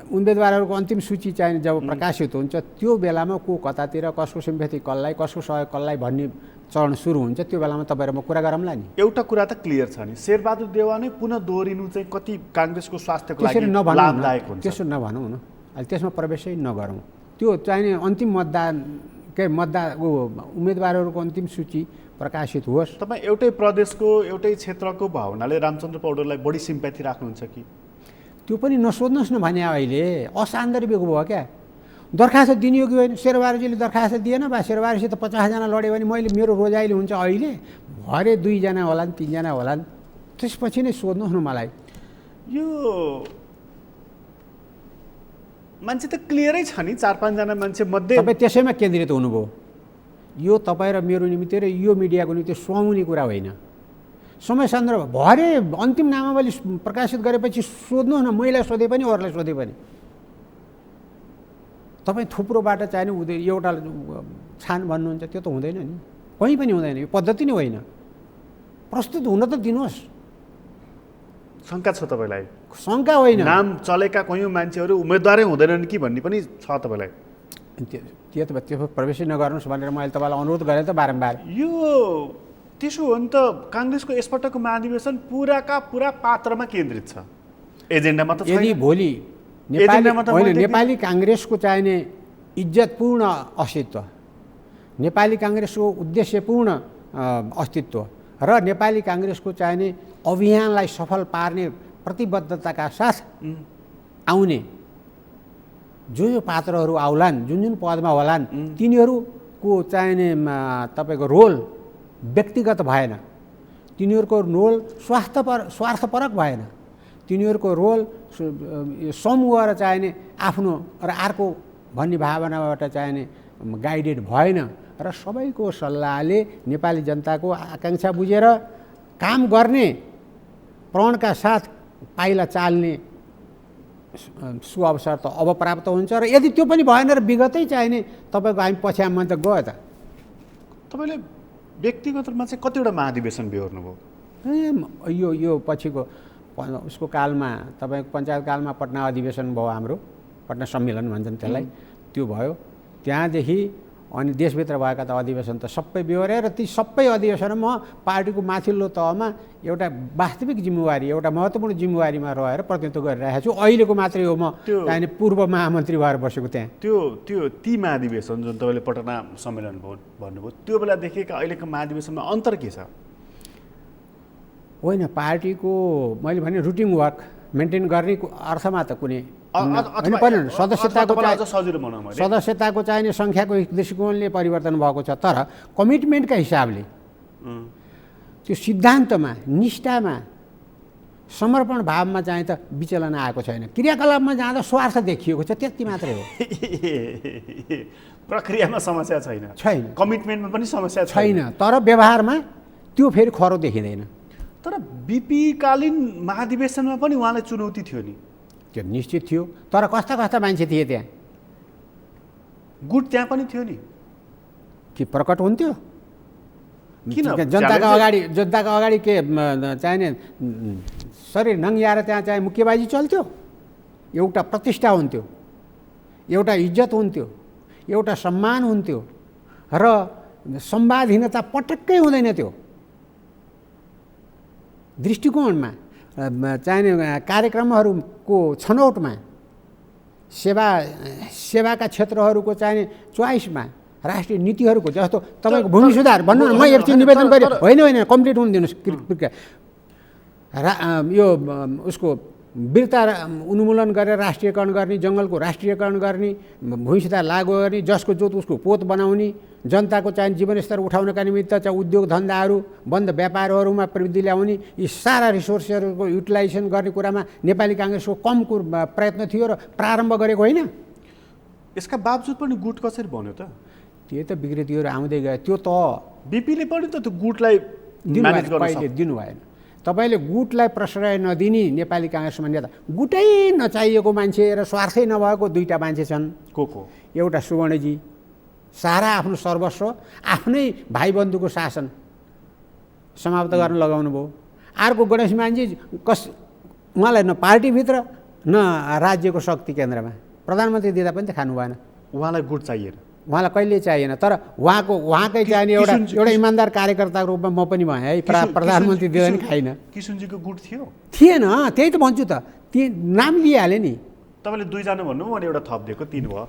उम्मेदवारहरूको अन्तिम सूची चाहिँ जब प्रकाशित हुन्छ, त्यो बेलामा को कतातिर, कसको सिम्प्याथी कसलाई, कसको सहयोग कसलाई भन्ने चरण सुरु हुन्छ। त्यो बेलामा तपाईँ र म कुरा गरौँला नि। एउटा कुरा त क्लियर छ नि, शेरबहादुर देउवा नै पुनः दोहोरिनु चाहिँ कति काङ्ग्रेसको स्वास्थ्यको लागि लाभदायक हुन्छ। त्यसो नभनौँ न, अहिले त्यसमा प्रवेशै नगरौँ। त्यो चाहिने अन्तिम उम्मेदवारहरूको अन्तिम सूची प्रकाशित होस्। तपाईँ एउटै प्रदेशको एउटै क्षेत्रको भावनाले रामचन्द्र पौडेललाई बढी सिम्प्याथी राख्नुहुन्छ कि? त्यो पनि नसोध्नुहोस् न भने अहिले असान्दर्भिक भयो क्या। दरखास्त दिने हो कि होइन? शेरबहादुरजीले दरखास्त दिएन बा, शेरबहादुरसित 50जना लड्यो भने मैले मेरो रोजाइले हुन्छ। अहिले भरे 2 जना होलान्, 3 जना होलान्, त्यसपछि नै सोध्नुहोस् न मलाई। यो मान्छे त क्लियरै छ नि, 4-5 जना मान्छे मध्ये तपाईँ त्यसैमा केन्द्रित हुनुभयो। यो तपाईँ र मेरो निमित्त र यो मिडियाको निमित्त सुहाउने कुरा होइन। समय सन्दर्भ भरे अन्तिम नामावली प्रकाशित गरेपछि सोध्नुहोस् न, मैले सोधे पनि अरूलाई सोधे पनि। तपाईँ थुप्रोबाट चाहिने एउटा छान भन्नुहुन्छ, त्यो त हुँदैन नि, कहीँ पनि हुँदैन। यो पद्धति नै होइन। प्रस्तुत हुन त दिनुहोस्। शङ्का छ तपाईँलाई? शङ्का होइन, नाम चलेका कयौँ मान्छेहरू उम्मेदवारै हुँदैनन् कि भन्ने पनि छ तपाईँलाई? त्यो प्रवेश नगर्नुहोस् भनेर मैले तपाईँलाई अनुरोध गरेँ त बारम्बार। यो त्यसो हो नि त, काङ्ग्रेसको यसपटकको महाधिवेशन पुराका पुरा पात्रमा केन्द्रित छ, एजेन्डामा त छैन। यदि भोलि नेपाली काङ्ग्रेसको चाहिने इज्जतपूर्ण अस्तित्व, नेपाली काङ्ग्रेसको उद्देश्यपूर्ण अस्तित्व र नेपाली काङ्ग्रेसको चाहिने अभियानलाई सफल पार्ने प्रतिबद्धताका साथ आउने जो पात्रहरू आउलान्, जुन पदमा होलान्, तिनीहरूको चाहिने तपाईँको रोल व्यक्तिगत भएन, तिनीहरूको रोल स्वार्थपरक भएन, तिनीहरूको रोल समूह र चाहिने आफ्नो र अर्को भन्ने भावनाबाट चाहिने गाइडेड भएन र सबैको सल्लाहले नेपाली जनताको आकाङ्क्षा बुझेर काम गर्ने प्रणका साथ पाइला चाल्ने सुअवसर त अब प्राप्त हुन्छ। र यदि त्यो पनि भएन र विगतै चाहिने तपाईँको हामी पछ्यामा त गयो त। तपाईँले व्यक्तिगत रूपमा चाहिँ कतिवटा महाधिवेशन बेहोर्नुभयो? यो पछिको उसको कालमा तपाईँको पञ्चायत कालमा पटना अधिवेशन भयो, हाम्रो पटना सम्मेलन भन्छन् त्यसलाई, त्यो भयो। त्यहाँदेखि अनि देशभित्र भएका त अधिवेशन त सबै बेहोरे र ती सबै अधिवेशनमा पार्टीको माथिल्लो तहमा एउटा वास्तविक जिम्मेवारी, एउटा महत्त्वपूर्ण जिम्मेवारीमा रहेर प्रतिनिधित्व गरिरहेको छु। अहिलेको मात्रै हो, म चाहिने पूर्व महामन्त्री भएर बसेको त्यहाँ। ती महाधिवेशन जुन तपाईँले पटना सम्मेलन भन्नुभयो, त्यो बेलादेखिका अहिलेको महाधिवेशनमा अन्तर के छ? होइन पार्टीको मैले भने रुटिन वर्क मेन्टेन गर्ने अर्थमा त कुनै सदस्यताको चाहिने सङ्ख्याको दृष्टिकोणले परिवर्तन भएको छ, तर कमिटमेन्टका हिसाबले त्यो सिद्धान्तमा निष्ठामा समर्पण भावमा चाहिँ त विचलन आएको छैन। क्रियाकलापमा जाँदा स्वार्थ देखिएको छ, त्यति मात्रै हो। प्रक्रियामा समस्या छैन, कमिटमेन्टमा पनि समस्या छैन, तर व्यवहारमा त्यो फेरि खरो देखिँदैन। तर बिपी कालीन महाधिवेशनमा पनि उहाँलाई चुनौती थियो नि? त्यो निश्चित थियो, तर कस्ता कस्ता मान्छे थिए त्यहाँ? गुट त्यहाँ पनि थियो नि, के प्रकट हुन्थ्यो? जनताको अगाडि के चाहिने शरीर नङ्ग्याएर त्यहाँ चाहिँ मुक्केबाजी चल्थ्यो? एउटा प्रतिष्ठा हुन्थ्यो, एउटा इज्जत हुन्थ्यो, एउटा सम्मान हुन्थ्यो र संवादहीनता पटक्कै हुँदैन। त्यो दृष्टिकोणमा चाहिने कार्यक्रमहरूको छनौटमा सेवाका क्षेत्रहरूको चाहिने चोइसमा राष्ट्रिय नीतिहरूको जस्तो तपाईँको भूमि सुधार भन्नु न, म एकछिन निवेदन गरेँ, होइन कम्प्लिट हुन दिनुहोस्। यो उसको वीरता उन्मूलन गरेर राष्ट्रियकरण गर्ने, जङ्गलको राष्ट्रियकरण गर्ने, भूमि सुधार लागू गर्ने, जसको जोत उसको पोत बनाउने, जनताको चाहिँ जीवनस्तर उठाउनका निमित्त चाहिँ उद्योग धन्दाहरू बन्द व्यापारहरूमा प्रवृत्ति ल्याउने, यी सारा रिसोर्सहरूको युटिलाइजेसन गर्ने कुरामा नेपाली काङ्ग्रेसको कम प्रयत्न थियो र प्रारम्भ गरेको होइन। यसका बावजुद पनि गुट कसरी बन्यो त? त्यो त विकृतिहरू आउँदै गयो। त्यो त बिपीले पनि त त्यो गुटलाई दिनु भएन। तपाईँले गुटलाई प्रश्रय नदिने नेपाली काङ्ग्रेसमा नेता, गुटै नचाहिएको मान्छे र स्वार्थै नभएको दुईवटा मान्छे छन्। को? एउटा सुवर्णजी, सारा आफ्नो सर्वस्व आफ्नै भाइ बन्धुको शासन समाप्त गर्न लगाउनु भयो। अर्को गणेश मानजी उहाँलाई न पार्टीभित्र न राज्यको शक्ति केन्द्रमा प्रधानमन्त्री दिँदा पनि त खानु भएन। उहाँलाई गुट चाहिएन, उहाँलाई कहिले चाहिएन। तर उहाँकै चाहिने एउटा इमान्दार कार्यकर्ताको रूपमा म पनि भएँ है, प्रधानमन्त्री दिँदा पनि खाइनँ। किसुनजीको गुट थिएन, त्यही त भन्छु त, ती नाम लिइहालेँ नि। तपाईँले दुईजना भन्नु, मैले एउटा थप दिएको, तीन भयो।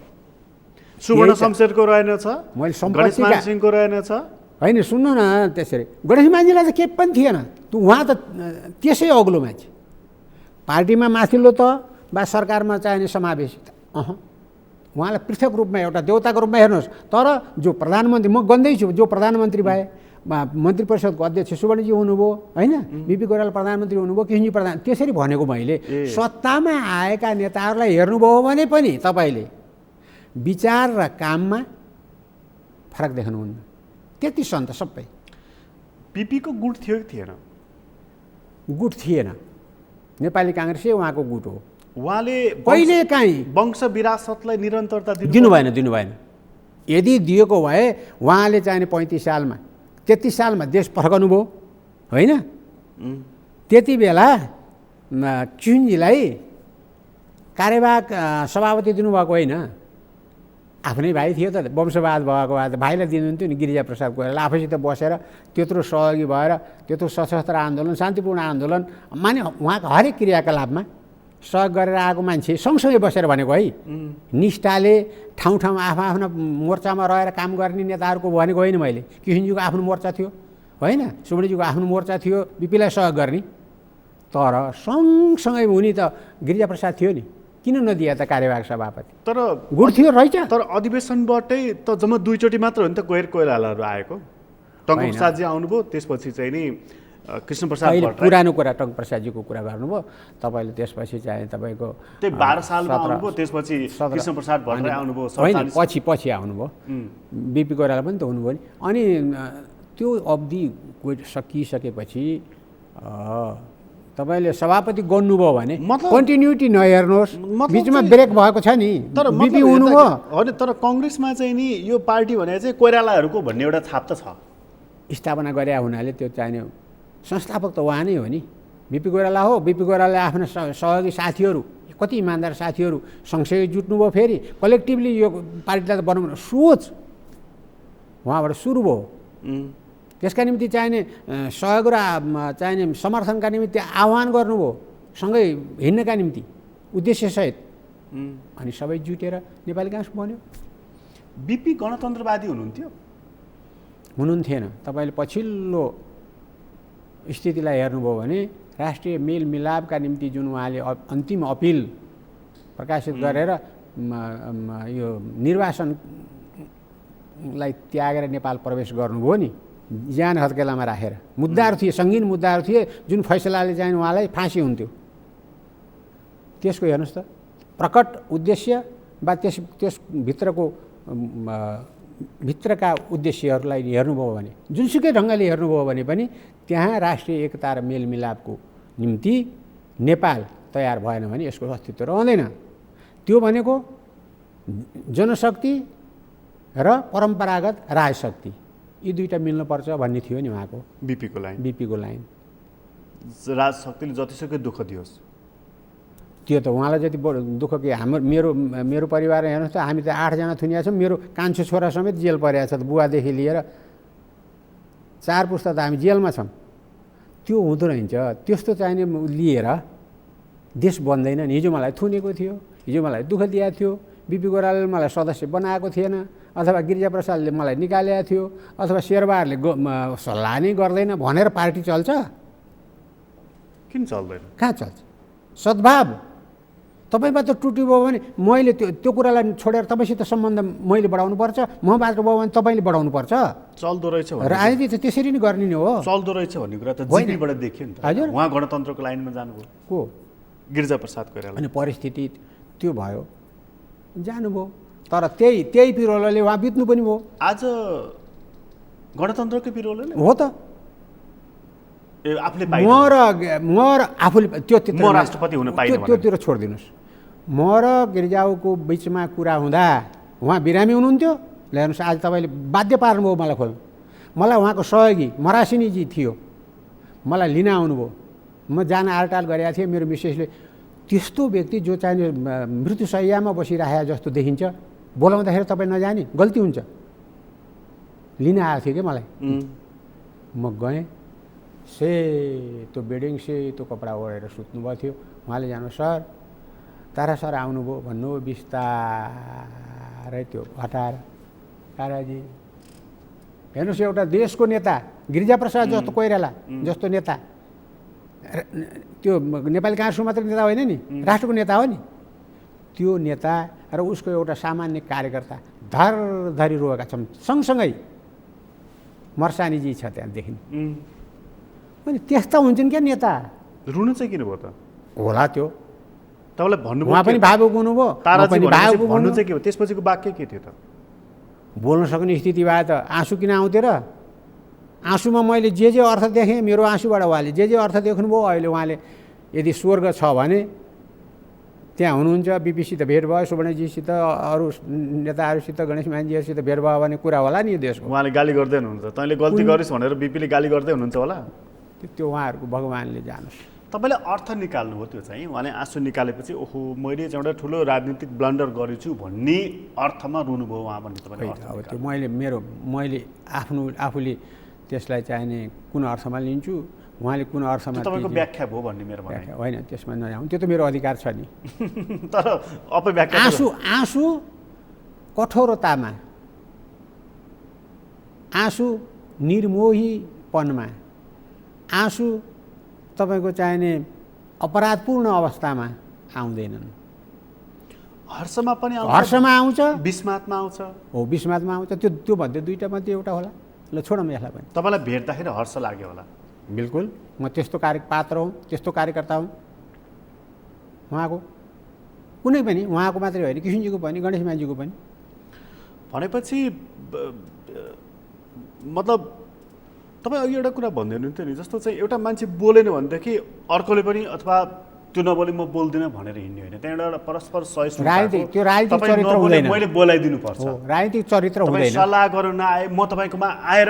सुवर्ण शमशेरको रहेनछ, मैले गणेश मानसिंहको रहेनछ। होइन सुन्नु न, त्यसरी गणेश मानजीलाई त केही पनि थिएन। उहाँ त त्यसै अग्लो मान्छे, पार्टीमा माथिल्लो त वा सरकारमा चाहिने समावेशित उहाँलाई पृथक रूपमा एउटा देवताको रूपमा हेर्नुहोस्। तर जो प्रधानमन्त्री, म गन्दैछु, जो प्रधानमन्त्री भए, मन्त्री परिषदको अध्यक्ष सुवर्णजी हुनुभयो होइन, बिपी कोइराला प्रधानमन्त्री हुनुभयो, किशनजी प्रधान, त्यसरी भनेको मैले। सत्तामा आएका नेताहरूलाई हेर्नुभयो भने पनि तपाईँले विचार र काममा फरक देख्नुहुन्न। त्यति सन्त सबै। बिपीको गुट थियो कि थिएन? गुट थिएन, नेपाली काङ्ग्रेसै उहाँको गुट हो। उहाँले कहिले काहीँ वंश विरासतलाई निरन्तरता दिनु भएन। यदि दिएको भए उहाँले चाहिने 35 सालमा 33 सालमा देश फर्कनु भयो होइन, त्यति बेला किशनजीलाई कार्यवाहक सभापति दिनुभएको होइन। आफ्नै भाइ थियो त, वंशवाद भएको भए त भाइलाई दिनुहुन्थ्यो नि। गिरिजाप्रसाद कोइराला आफैसित बसेर त्यत्रो सहयोगी भएर त्यत्रो सशस्त्र आन्दोलन, शान्तिपूर्ण आन्दोलन माने उहाँको हरेक क्रियाकलापमा सहयोग गरेर आएको मान्छे सँगसँगै बसेर भनेको है। निष्ठाले ठाउँमा आफ्ना मोर्चामा रहेर काम गर्ने नेताहरूको भनेको होइन मैले। किशनजीको आफ्नो मोर्चा थियो होइन, सुवर्णजीको आफ्नो मोर्चा थियो बिपीलाई सहयोग गर्ने। तर सँगसँगै हुने त गिरिजाप्रसाद थियो नि, किन नदिए त कार्यवाहक सभापति? तर गुट थियो रहेछ। तर अधिवेशनबाटै त जम्मा दुईचोटि मात्र हो नि त कोइरालाहरू आएको। टङ्कप्रसादजी आउनुभयो, त्यसपछि चाहिँ नि कृष्णप्रसाद भट्टराई। पुरानो कुरा टङ्कप्रसादजीको कुरा गर्नुभयो तपाईँले, त्यसपछि चाहिँ तपाईँको त्यही 12 सालमा आउनुभयो, त्यसपछि कृष्णप्रसाद भट्टराई आउनुभयो। होइन, पछि आउनुभयो, बिपी कोइराला पनि त हुनुभयो नि। अनि त्यो अवधि सकिसकेपछि तपाईँले सभापति गर्नुभयो भने कन्टिन्युटी नहेर्नुहोस्, बिचमा ब्रेक भएको छ नि। तर बिपी हुनुभयो होइन, तर कङ्ग्रेसमा चाहिँ नि यो पार्टी भने चाहिँ कोइरालाहरूको भन्ने एउटा छाप त छ। स्थापना गरे हुनाले त्यो चाहिने संस्थापक त उहाँ नै हो नि, बिपी कोइराला हो। बिपी कोइरालाले आफ्ना सहयोगी साथीहरू, कति इमान्दार साथीहरू सँगसँगै जुट्नुभयो। फेरि कलेक्टिभली यो पार्टीलाई त बनाउनु सोच उहाँबाट सुरु भयो। त्यसका निम्ति चाहिने सहयोग र चाहिने समर्थनका निम्ति आह्वान गर्नुभयो, सँगै हिँड्नका निम्ति उद्देश्यसहित। अनि सबै जुटेर नेपाली काङ्ग्रेस बन्यो। बिपी गणतन्त्रवादी हुनुहुन्थ्यो? हुनुहुन्थेन। तपाईँले पछिल्लो स्थितिलाई हेर्नुभयो भने राष्ट्रिय मेलमिलापका निम्ति जुन उहाँले अन्तिम अपिल प्रकाशित गरेर यो निर्वाचनलाई त्यागेर नेपाल प्रवेश गर्नुभयो नि, ज्यान हत्केलामा राखेर। मुद्दाहरू थिए, सङ्गीन मुद्दाहरू थिए, जुन फैसलाले चाहिँ उहाँलाई फाँसी हुन्थ्यो। त्यसको हेर्नुहोस् त, प्रकट उद्देश्य वा त्यसभित्रको भित्रका उद्देश्यहरूलाई हेर्नुभयो भने, जुनसुकै ढङ्गले हेर्नुभयो भने पनि त्यहाँ राष्ट्रिय एकता र मेलमिलापको निम्ति नेपाल तयार भएन भने यसको अस्तित्व रहँदैन। त्यो भनेको जनशक्ति र परम्परागत राजशक्ति यी दुईटा मिल्नुपर्छ भन्ने थियो नि उहाँको बिपीको लाइन। राजशक्तिले जतिसुकै दुःख दियोस्, त्यो त उहाँलाई जति दुःख के, मेरो परिवार हेर्नुहोस् त, हामी त 8 जना थुनिया छौँ। मेरो कान्छो छोरा समेत जेल परेको छ, बुवादेखि लिएर 4 पुस्ता त हामी जेलमा छौँ। त्यो हुँदो रहेछ। त्यस्तो चाहिने लिएर देश बन्दैन नि। हिजो मलाई थुनेको थियो, हिजो मलाई दुःख दिएको थियो, बिपी गोराले मलाई सदस्य बनाएको थिएन, अथवा गिरिजाप्रसादले मलाई निकालेको थियो, अथवा शेरबहादुरले सल्लाह नै गर्दैन भनेर पार्टी चल्छ? किन चल्दैन? कहाँ चल्छ? सद्भाव तपाईँबाट त टुट्यो भने मैले त्यो कुरालाई छोडेर तपाईँसित सम्बन्ध मैले बढाउनुपर्छ, मबाट भयो भने तपाईँले बढाउनुपर्छ। चल्दो रहेछ राजनीति त त्यसरी नै गर्ने नै हो। चल्दो रहेछ भन्ने कुरा त जिपीबाट देखियो नि त। हजुर, उहाँ गणतन्त्रको लाइनमा जानुभयो। को? गिरिजाप्रसाद कोइराला। अनि परिस्थिति त्यो भयो, जानुभयो। तर त्यही पिरोलोले उहाँ बित्नु पनि भयो। आज गणतन्त्रकै पिरोलो नै हो त। आफूले म र आफूले म राष्ट्रपति हुन पाइनँ त्योतिर छोडिदिनुहोस्। म र गिरिजाको बिचमा कुरा हुँदा उहाँ बिरामी हुनुहुन्थ्यो। हेर्नुहोस्, आज तपाईँले बाध्य पार्नुभयो मलाई खोल्नु। मलाई उहाँको सहयोगी मरासिनीजी थियो, मलाई लिन आउनुभयो। म जान आलटाल गरेका थिएँ। मेरो मिसेसले त्यस्तो व्यक्ति जो चाहिँ मृत्युशय्यामा बसिरहेको जस्तो देखिन्छ, बोलाउँदाखेरि तपाईँ नजाने गल्ती हुन्छ। लिन आएको थियो क्या मलाई। म गएँ, सेतो बेडिङ सेतो कपडा ओढेर सुत्नुभएको थियो। उहाँले जानु सर, तारा सर आउनुभयो भन्नु, बिस्तारै त्यो हटाएर, ताराजी हेर्नुहोस्, एउटा देशको नेता गिरिजाप्रसाद जस्तो कोइराला जस्तो नेता, त्यो नेपाली काङ्ग्रेसको मात्र नेता होइन नि, राष्ट्रको नेता हो नि। त्यो नेता र उसको एउटा सामान्य कार्यकर्ता धरधरी रोएका छन्। सँगसँगै मर्सानीजी छ त्यहाँदेखि। अनि त्यस्ता हुन्छन् क्या नेता। रुनु चाहिँ किन भयो त? होला त्यो तपाईँलाई भन्नुभयो, उहाँ पनि भावुक हुनुभयो, भन्नु चाहिँ के हो? त्यसपछिको वाक्य के थियो त? बोल्न सक्ने स्थिति भए त आँसु किन आउँथ्यो र? आँसुमा मैले जे अर्थ देखेँ, मेरो आँसुबाट उहाँले जे अर्थ देख्नुभयो। अहिले उहाँले यदि स्वर्ग छ भने त्यहाँ हुनुहुन्छ, बिपीसित भेट भयो, सुवर्णजीसित, अरू नेताहरूसित, गणेश मान्जीहरूसित भेट भयो भने कुरा होला नि यो देशको। उहाँले गाली गर्दै हुनुहुन्छ, तैँले गल्ती गरिस् भनेर बिपीले गाली गर्दै हुनुहुन्छ होला। त्यो उहाँहरूको भगवान्ले जानुहोस्। तपाईँले अर्थ निकाल्नुभयो त्यो चाहिँ। उहाँले आँसु निकालेपछि ओहो मैले चाहिँ एउटा ठुलो राजनीतिक ब्लन्डर गरेछु भन्ने अर्थमा रुनुभयो उहाँ भन्ने तपाईँले अर्थ? अब त्यो मैले आफूले त्यसलाई चाहिने कुन अर्थमा लिन्छु, उहाँले कुन अर्थमा, तपाईँको व्याख्या भयो भन्ने मेरो भनाइ होइन। त्यसमा नजाउँ, त्यो त मेरो अधिकार छ नि। तर अपव्याख्या आँसु कठोरतामा, आँसु निर्मोहीपनमा, आँसु तपाईँको चाहिने अपराधपूर्ण अवस्थामा आउँदैनन्। हर्षमा पनि आउँछ, हर्षमा आउँछ, विस्मातमा आउँछ। हो, विस्मातमा आउँछ। त्यो मध्ये दुईटा मध्ये एउटा होला। ल छोडौँ यसलाई पनि। तपाईँलाई भेट्दाखेरि हर्ष लाग्यो होला? बिल्कुल, म त्यस्तो पात्र हुँ, त्यस्तो कार्यकर्ता हुँ। उहाँको कुनै पनि, उहाँको मात्रै होइन, किसिमजीको पनि, गणेश मान्जीको पनि। भनेपछि मतलब तपाईँ अघि एउटा कुरा भन्दै हुनुहुन्थ्यो नि, जस्तो चाहिँ एउटा मान्छे बोलेन भनेदेखि अर्कोले पनि अथवा त्यो नबोले म बोल्दिनँ भनेर हिँड्ने होइन। त्यहाँ एउटा परस्पर सहयोग, राजनीतिक चरित्र हुँदैन। मैले बोलाइदिनु पर्छ। राजनीतिक चरित्र हुँदैन। सल्लाह गर्नु नआए म तपाईँकोमा आएर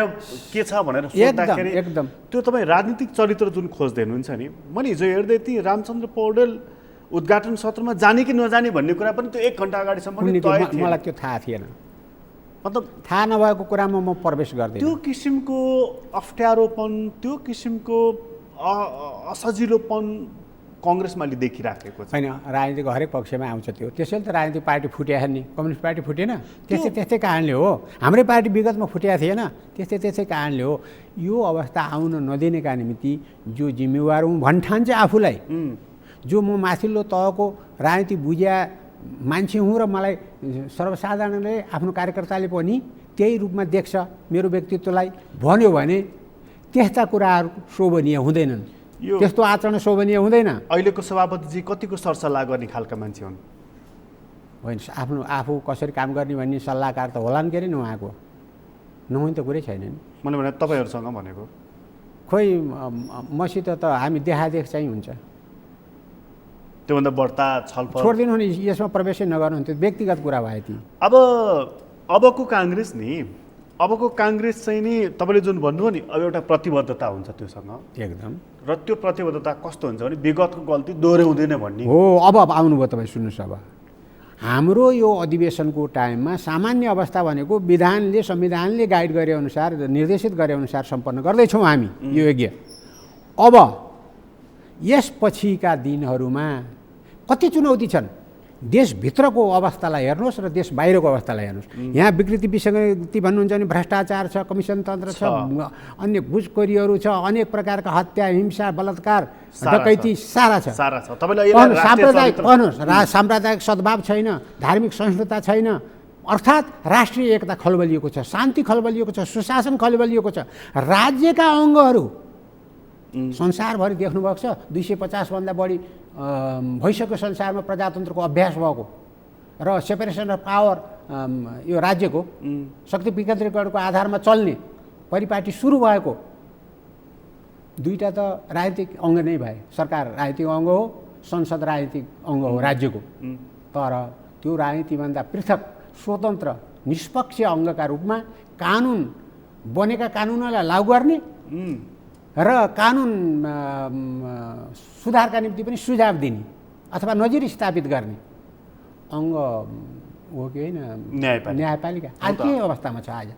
के छ भनेर सोध्दाखेरि एकदम त्यो तपाईँ राजनीतिक चरित्र जुन खोज्दै हुनुहुन्छ नि। मैले हिजो हेर्दै थिएँ रामचन्द्र पौडेल उद्घाटन सत्रमा जाने कि नजाने भन्ने कुरा पनि त्यो 1 घन्टा अगाडिसम्म मलाई त्यो थाहा थिएन। मतलब थाहा नभएको कुरामा म प्रवेश गर्दिनँ। त्यो किसिमको अप्ठ्यारोपन, त्यो किसिमको असजिलोपन कङ्ग्रेसमा अलि देखिराखेको छ। होइन, राजनीतिको हरेक पक्षमा आउँछ त्यो। त्यसैले त राजनीतिक पार्टी फुट्या नि, कम्युनिस्ट पार्टी फुटेन, त्यस्तै कारणले हो। हाम्रै पार्टी विगतमा फुटेको थिएन, त्यस्तै कारणले हो। यो अवस्था आउन नदिनेका निमित्त जो जिम्मेवार हुँ भन्ठान्छ आफूलाई, जो म माथिल्लो तहको राजनीति बुझ्या मान्छे हुँ र मलाई सर्वसाधारणले आफ्नो कार्यकर्ताले पनि त्यही रूपमा देख्छ मेरो व्यक्तित्वलाई भन्यो भने त्यस्ता कुराहरू शोभनीय हुँदैनन्, त्यस्तो आचरण शोभनीय हुँदैन। अहिलेको सभापतिजी कतिको सरसल्लाह गर्ने खालका मान्छे हुन्? होइन, आफू कसरी काम गर्ने भन्ने सल्लाहकार त होला नि, के अरे उहाँको नहुने त कुरै छैन नि। मैले भने तपाईँहरूसँग भनेको खोइ मसित त हामी देखादेख चाहिँ हुन्छ। त्योभन्दा बढ्ता छलफल छोडिदिनु नि, यसमा प्रवेशै नगर्नु, त्यो व्यक्तिगत कुरा भयो ती। अबको काङ्ग्रेस नि, अबको काङ्ग्रेस चाहिँ नि तपाईँले जुन भन्नुभयो नि, अब एउटा प्रतिबद्धता हुन्छ त्योसँग एकदम। र त्यो प्रतिबद्धता कस्तो हुन्छ भने विगतको गल्ती दोहोऱ्याउँदैन भन्ने हो। अब आउनुभयो तपाईँ, सुन्नुहोस्। अब हाम्रो यो अधिवेशनको टाइममा सामान्य अवस्था भनेको विधानले संविधानले गाइड गरे अनुसार, निर्देशित गरे अनुसार सम्पन्न गर्दैछौँ हामी यो यज्ञ। अब यसपछिका दिनहरूमा कति चुनौती छन्। देशभित्रको अवस्थालाई हेर्नुहोस् र देश बाहिरको अवस्थालाई हेर्नुहोस्। यहाँ विकृति विसङ्गति भन्नुहुन्छ भने भ्रष्टाचार छ, कमिसन तन्त्र छ, अन्य घुसखोरीहरू छ, अनेक प्रकारका हत्या, हिंसा, बलात्कार, डकैती सारा छ। साम्प्रदायिक सद्भाव छैन, धार्मिक सहिष्णुता छैन, अर्थात् राष्ट्रिय एकता खलबलिएको छ, शान्ति खलबलिएको छ, सुशासन खलबलिएको छ। राज्यका अङ्गहरू संसारभरि देख्नुभएको छ। 250 भन्दा बढी भइसक्यो संसारमा प्रजातन्त्रको अभ्यास भएको र सेपरेसन अफ पावर यो राज्यको शक्ति विकेन्द्रीकरणको आधारमा चल्ने परिपाटी सुरु भएको। दुईटा त राजनीतिक अङ्ग नै भए। सरकार राजनीतिक अङ्ग हो, संसद राजनीतिक अङ्ग हो राज्यको। तर त्यो राजनीतिभन्दा पृथक स्वतन्त्र निष्पक्ष अङ्गका रूपमा कानुन बनेका कानुनलाई लागू गर्ने र कानुन सुधारका निम्ति पनि सुझाव दिने अथवा नजिर स्थापित गर्ने अङ्ग हो कि होइन न्यायपालिका। आज के अवस्थामा छ आज?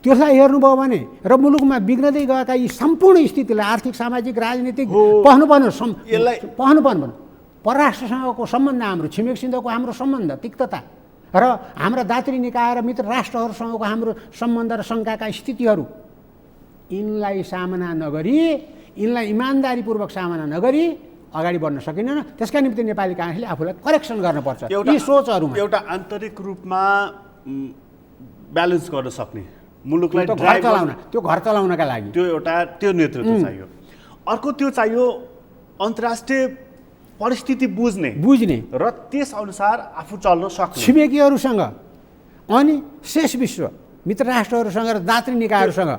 त्यसलाई हेर्नुभयो भने र मुलुकमा बिग्रदै गएका यी सम्पूर्ण स्थितिलाई आर्थिक, सामाजिक, राजनीतिक पहनुपर्ने परराष्ट्रसँगको सम्बन्ध, हाम्रो छिमेकसितको हाम्रो सम्बन्ध, तिक्तता र हाम्रा दात्री निकाय र मित्र राष्ट्रहरूसँगको हाम्रो सम्बन्ध र शङ्काका स्थितिहरू, यिनलाई सामना नगरी, यिनलाई इमान्दारीपूर्वक सामना नगरी अगाडि बढ्न सकिँदैन। त्यसका निम्ति नेपाली काङ्ग्रेसले आफूलाई करेक्सन गर्नुपर्छ। यी सोचहरूमा एउटा आन्तरिक रूपमा ब्यालेन्स गर्न सक्ने, मुलुकलाई त्यो घर चलाउनका लागि त्यो नेतृत्व चाहियो। अर्को त्यो चाहियो अन्तर्राष्ट्रिय परिस्थिति बुझ्ने र त्यसअनुसार आफू चल्न सक्ने, छिमेकीहरूसँग अनि शेष विश्व मित्र राष्ट्रहरूसँग र दात्री निकायहरूसँग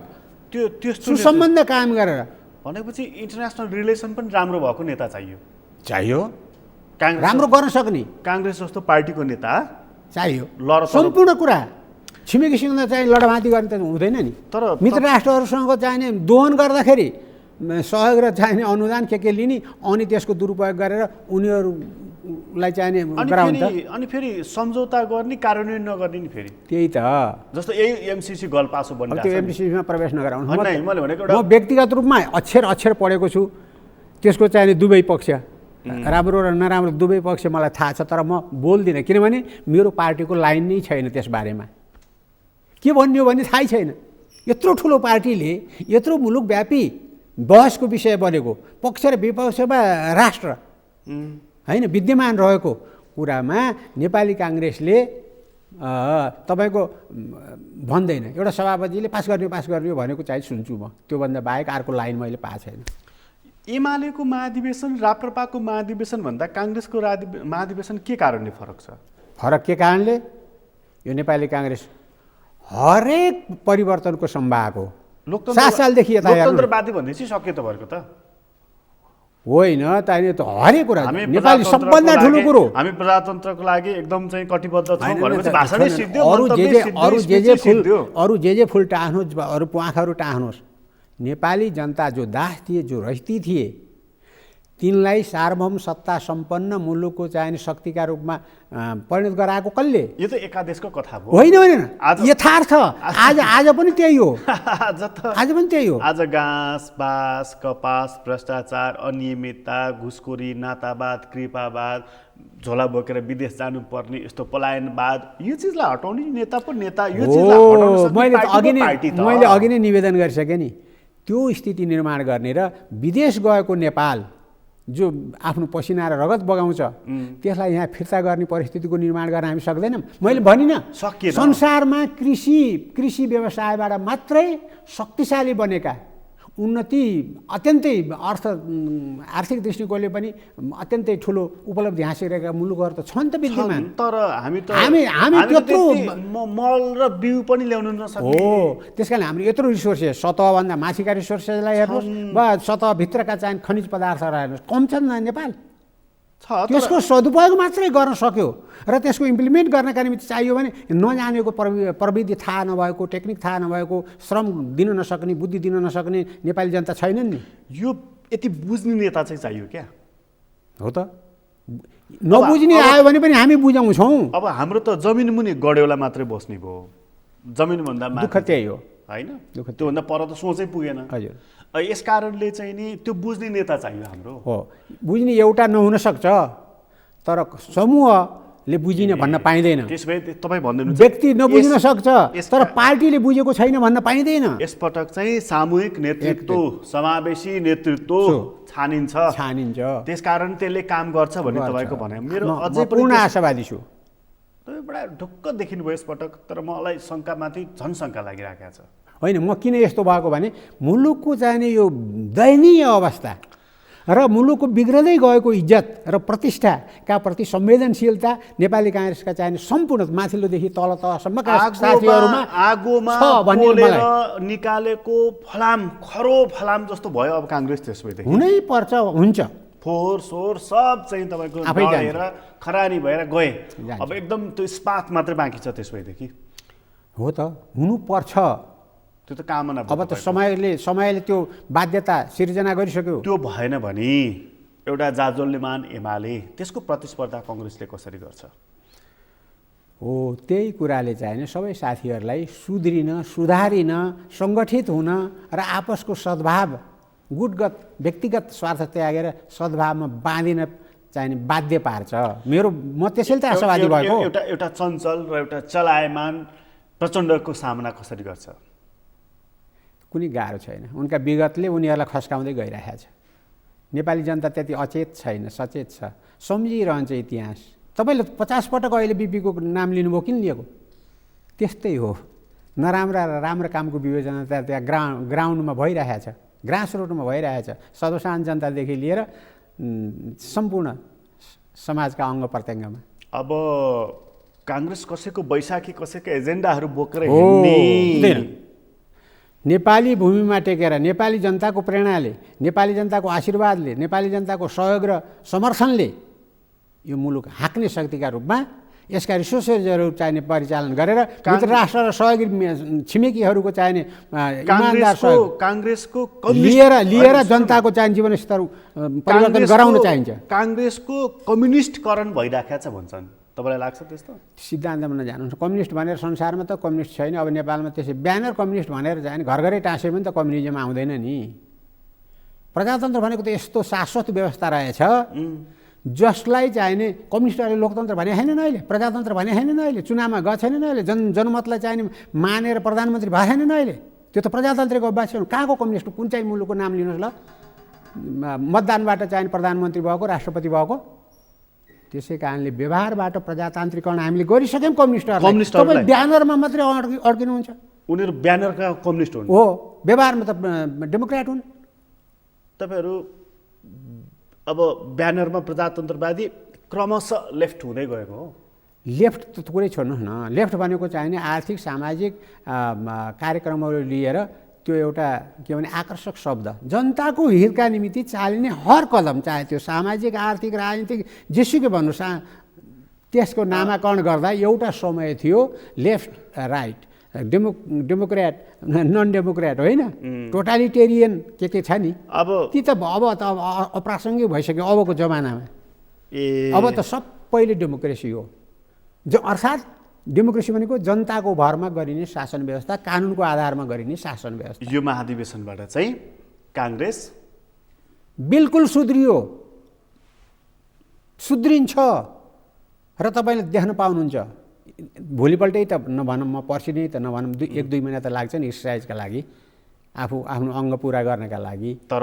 त्यस्तो सुसम्बन्ध कायम गरेर, भनेपछि इन्टरनेसनल रिलेसन पनि राम्रो भएको नेता चाहियो। राम्रो गर्न सक्ने काङ्ग्रेस जस्तो पार्टीको नेता चाहियो। सम्पूर्ण कुरा छिमेकीसँग चाहिँ लडमाती गर्ने त हुँदैन नि। तर मित्र राष्ट्रहरूसँग चाहिने दोहन गर्दाखेरि सहयोग र चाहिने अनुदान के लिने अनि त्यसको दुरुपयोग गरेर उनीहरूलाई चाहिने गराउँछ। अनि फेरि सम्झौता गर्ने, कार्यान्वयन नगर्ने नि फेरि त्यही त। जस्तो यही एमसिसी गलपासो बनिरहेको छ। त्यो एमसिसीमा प्रवेश नगराउनु। मैले भनेको म व्यक्तिगत रूपमा अक्षर पढेको छु, त्यसको चाहिने दुवै पक्ष, राम्रो र नराम्रो दुवै पक्ष मलाई थाहा छ। तर म बोल्दिनँ, किनभने मेरो पार्टीको लाइन नै छैन त्यस बारेमा। के भन्यो भने थाहै छैन। यत्रो ठुलो पार्टीले यत्रो मुलुकव्यापी बहसको विषय बनेको, पक्ष र विपक्षमा राष्ट्र होइन विद्यमान रहेको कुरामा नेपाली काङ्ग्रेसले तपाईँको भन्दैन। एउटा सभापतिले पास गर्ने भनेको चाहिँ सुन्छु म। त्योभन्दा बाहेक अर्को लाइन मैले पाएको छैन। एमालेको महाधिवेशन, राप्रपाको महाधिवेशन भन्दा काङ्ग्रेसको महाधिवेशन के कारणले फरक छ? फरक के कारणले? यो नेपाली काङ्ग्रेस हरेक परिवर्तनको सम्भाग हो। 7 सालदेखि यता लोकतन्त्रवादी भनेपछि सक्यो त भएको त होइन त। त हरेक कुरा नेपाली सबभन्दा ठुलो कुरो। हामी प्रजातन्त्रको लागि एकदम चाहिँ कटिबद्ध छौँ भनेपछि भाषणै सिद्धियो। अरू जे फुल टाँच्नुहोस्, अरू प्वाखहरू टाँच्नुहोस्, नेपाली जनता जो दास थिए, जो रहिती थिए, तिनलाई सार्वभौम सत्ता सम्पन्न मुलुकको चाहिने शक्तिका रूपमा परिणत गराएको कसले? यो त एकादेशको कथा भयो। होइन यथार्थ आज पनि त्यही हो। आज पनि त्यही हो। आज घाँस बाँस कपास भ्रष्टाचार अनियमितता घुसखोरी नातावाद कृपावाद झोला बोकेर विदेश जानुपर्ने यस्तो पलायनवाद यो चिजलाई हटाउने नेता पो नेता यो चिजलाई हटाउन सक्ने पार्टी त मैले अघि नै निवेदन गरिसकेँ नि। त्यो स्थिति निर्माण गर्ने र विदेश गएको नेपाल जो आफ्नो पसिना र रगत बगाउँछ त्यसलाई यहाँ फिर्ता गर्ने परिस्थितिको निर्माण गर्न हामी सक्दैनौँ। मैले भनिनँ संसारमा कृषि व्यवसायबाट मात्रै शक्तिशाली बनेका उन्नति अत्यन्तै आर्थिक दृष्टिकोणले पनि अत्यन्तै ठुलो उपलब्धि हासिल गरेका मुलुकहरू त छन् त विद्यमान। तर हामी त्यत्रो मल र बिउ पनि ल्याउन नसक्ने हो। त्यसकारण हाम्रो यत्रो रिसोर्सेस सतहभन्दा माथिका रिसोर्सेसलाई हेर्नुहोस् वा सतहभित्रका चाहिँ खनिज पदार्थहरू हेर्नुहोस् कम छन् नेपाल। त्यसको सदुपयोग मात्रै गर्न सक्यो र त्यसको इम्प्लिमेन्ट गर्नका निम्ति चाहियो भने नजानेको प्रविधि थाहा नभएको टेक्निक थाहा नभएको श्रम दिन नसक्ने बुद्धि दिन नसक्ने नेपाली जनता छैनन् नि। यो यति बुझ्ने नेता चाहिँ चाहियो क्या हो त। नबुझ्ने आयो भने पनि हामी बुझाउँछौँ। अब हाम्रो त जमिन मुनि गड्योला मात्रै बस्ने भयो। जमिनभन्दा दुःख त्यही हो होइन। त्योभन्दा पर त सोचै पुगेन। हजुर यस कारणले चाहिँ नि त्यो बुझ्ने नेता चाहियो हाम्रो। हो बुझ्ने एउटा नहुन सक्छ तर समूहले बुझिन भन्न पाइँदैन। त्यसो भए तपाईँ भनिदिनु व्यक्ति नबुझ्न सक्छ तर पार्टीले बुझेको छैन भन्न पाइँदैन। यसपटक चाहिँ सामूहिक नेतृत्व समावेशी नेतृत्व छानिन्छ। त्यसकारण त्यसले काम गर्छ भन्ने तपाईँको भनाइ। मेरो अझै पूर्ण आशावादी छु। तपाईँ बडा ढुक्क देखिनु भयो यसपटक तर मलाई शङ्कामाथि झन शङ्का लागिरहेको छ। होइन म किन यस्तो भएको भने मुलुकको चाहिने यो दयनीय अवस्था र मुलुकको बिग्रदै गएको इज्जत र प्रतिष्ठाका प्रति संवेदनशीलता नेपाली काङ्ग्रेसका चाहिने सम्पूर्ण माथिल्लोदेखि तल तहसम्मका साथीहरूमा आगोमा निकालेको फलाम खरो फलाम जस्तो भयो अब काङ्ग्रेस। त्यसपछि हुनै पर्छ हुन्छ फोहोर सोहोर सब चाहिँ तपाईँको डढेर खरानी भएर गए। अब एकदम त्यो इस्पात मात्रै बाँकी छ त्यसपछि हो त हुनुपर्छ। त्यो त कामना अब त समयले त्यो बाध्यता सिर्जना गरिसक्यो। त्यो भएन भने एउटा जाजोल्यमान एमाले त्यसको प्रतिस्पर्धा कङ्ग्रेसले कसरी गर्छ? हो त्यही कुराले चाहिँ सबै साथीहरूलाई सुधारिन सङ्गठित हुन र आपसको सद्भाव गुटगत व्यक्तिगत स्वार्थ त्यागेर सद्भावमा बाँधिन चाहिने बाध्य पार्छ। म त्यसैले त आशावादी भएको। एउटा चञ्चल र एउटा चलायमान प्रचण्डको सामना कसरी गर्छ? कुनै गाह्रो छैन। उनका विगतले उनीहरूलाई खस्काउँदै गइरहेको छ। नेपाली जनता त्यति अचेत छैन सचेत छ सम्झिरहन्छ इतिहास। तपाईँले 50 पटक अहिले बिपीको नाम लिनुभयो किन लिएको? त्यस्तै हो नराम्रा र राम्रो कामको विवेचना त्यहाँ ग्राउन्डमा भइरहेको छ ग्रासरुटमा भइरहेछ। सर्वसाधारण जनतादेखि लिएर सम्पूर्ण समाजका अङ्ग प्रत्यङ्गमा। अब काङ्ग्रेस कसैको बैशाखी कसैको एजेन्डाहरू बोकेर हिँड्ने नेपाली भूमिमा टेकेर नेपाली जनताको प्रेरणाले नेपाली जनताको आशीर्वादले नेपाली जनताको सहयोग र समर्थनले यो मुलुक हाँक्ने शक्तिका रूपमा यसका रिसोर्सेसहरू चाहिने परिचालन गरेर मित्र राष्ट्र र सहयोगी छिमेकीहरूको चाहिने इमानदार काङ्ग्रेसको लिएर जनताको चाहिने जीवनस्तर परिवर्तन गराउन चाहिन्छ। काङ्ग्रेसको कम्युनिस्टकरण भइराखेको छ भन्छन्, तपाईँलाई लाग्छ त्यस्तो? सिद्धान्तमा नजानुहुन्छ। कम्युनिस्ट भनेर संसारमा त कम्युनिस्ट छैन। अब नेपालमा त्यसै ब्यानर कम्युनिस्ट भनेर जाने घर घरै टाँसे पनि त कम्युनिजम आउँदैन नि। प्रजातन्त्र भनेको त यस्तो शाश्वत व्यवस्था रहेछ जसलाई चाहिने कम्युनिस्टहरूले लोकतन्त्र भने छैन अहिले, प्रजातन्त्र भने छैन अहिले, चुनावमा गएको छैन अहिले, जनमतलाई चाहिने मानेर प्रधानमन्त्री भए छैन अहिले। त्यो त प्रजातन्त्रको अभ्यास हो। कहाँको कम्युनिस्ट? कुन चाहिँ मुलुकको नाम लिनुहोस् ल, मतदानबाट चाहिने प्रधानमन्त्री भएको राष्ट्रपति भएको। त्यसै कारणले व्यवहारबाट प्रजातान्त्रिकरण हामीले गरिसक्यौँ। कम्युनिस्टहरूलाई ब्यानरमा मात्रै अड्किनुहुन्छ। उनीहरू ब्यानरका कम्युनिस्ट हुन् हो, व्यवहारमा त डेमोक्रेट हुन्। तपाईँहरू अब ब्यानरमा प्रजातन्त्रवादी क्रमशः लेफ्ट हुँदै गएको हो। लेफ्ट त कुरै छोड्नुहोस् न। लेफ्ट भनेको चाहिने आर्थिक सामाजिक कार्यक्रमहरू लिएर त्यो एउटा के भने आकर्षक शब्द जनताको हितका निमित्त चालिने हर कदम, चाहे त्यो सामाजिक आर्थिक राजनीतिक जेसुकै भन्नुहोस्, त्यसको नामाकरण गर्दा एउटा समय थियो left right democrat non democrat होइन, टोटालिटेरियन के छ नि, अब ती त अब त अप्रासङ्गिक भइसक्यो अबको जमानामा। अब त सबैले डेमोक्रेसी हो। अर्थात् डेमोक्रेसी भनेको जनताको भरमा गरिने शासन व्यवस्था, कानुनको आधारमा गरिने शासन व्यवस्था। यो महाधिवेशनबाट चाहिँ काङ्ग्रेस बिल्कुल सुध्रिन्छ र तपाईँले देख्न पाउनुहुन्छ। भोलिपल्टै त नभनौँ, म पर्सि नै त नभनौँ, 1-2 महिना त लाग्छ नि एक्सर्साइजका लागि, आफ्नो अङ्ग पुरा गर्नका लागि, तर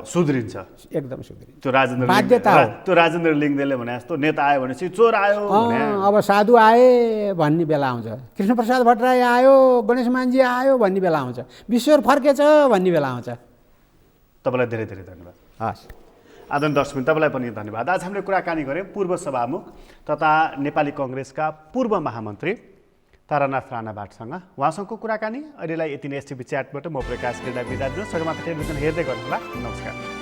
सुध्रिन्छ, एकदम सुध्रिन्छ। त्यो राजेन्द्र बाध्यता हो। त्यो राजेन्द्र लिङ्गदेनले भने जस्तो नेता आयो भनेपछि चोर आयो भने अब साधु आए भन्ने बेला आउँछ, कृष्णप्रसाद भट्टराई आयो, गणेश मानजी आयो भन्ने बेला आउँछ, विश्वर फर्केछ भन्ने बेला आउँछ। तपाईँलाई धेरै धेरै धन्यवाद। हस्, आदरणीय दर्शकबिन, तपाईँलाई पनि धन्यवाद। आज हामीले कुराकानी गऱ्यौँ पूर्व सभामुख तथा नेपाली कङ्ग्रेसका पूर्व महामन्त्री तारानाथ राणाभाटसँग। उहाँसँगको कुराकानी अहिलेलाई यति नै। एसटिभी च्याटबाट म प्रकाश गेडा बिदा दिनु। सगरमाथा टेलिभिजन हेर्दै गर्नुहोला। नमस्कार।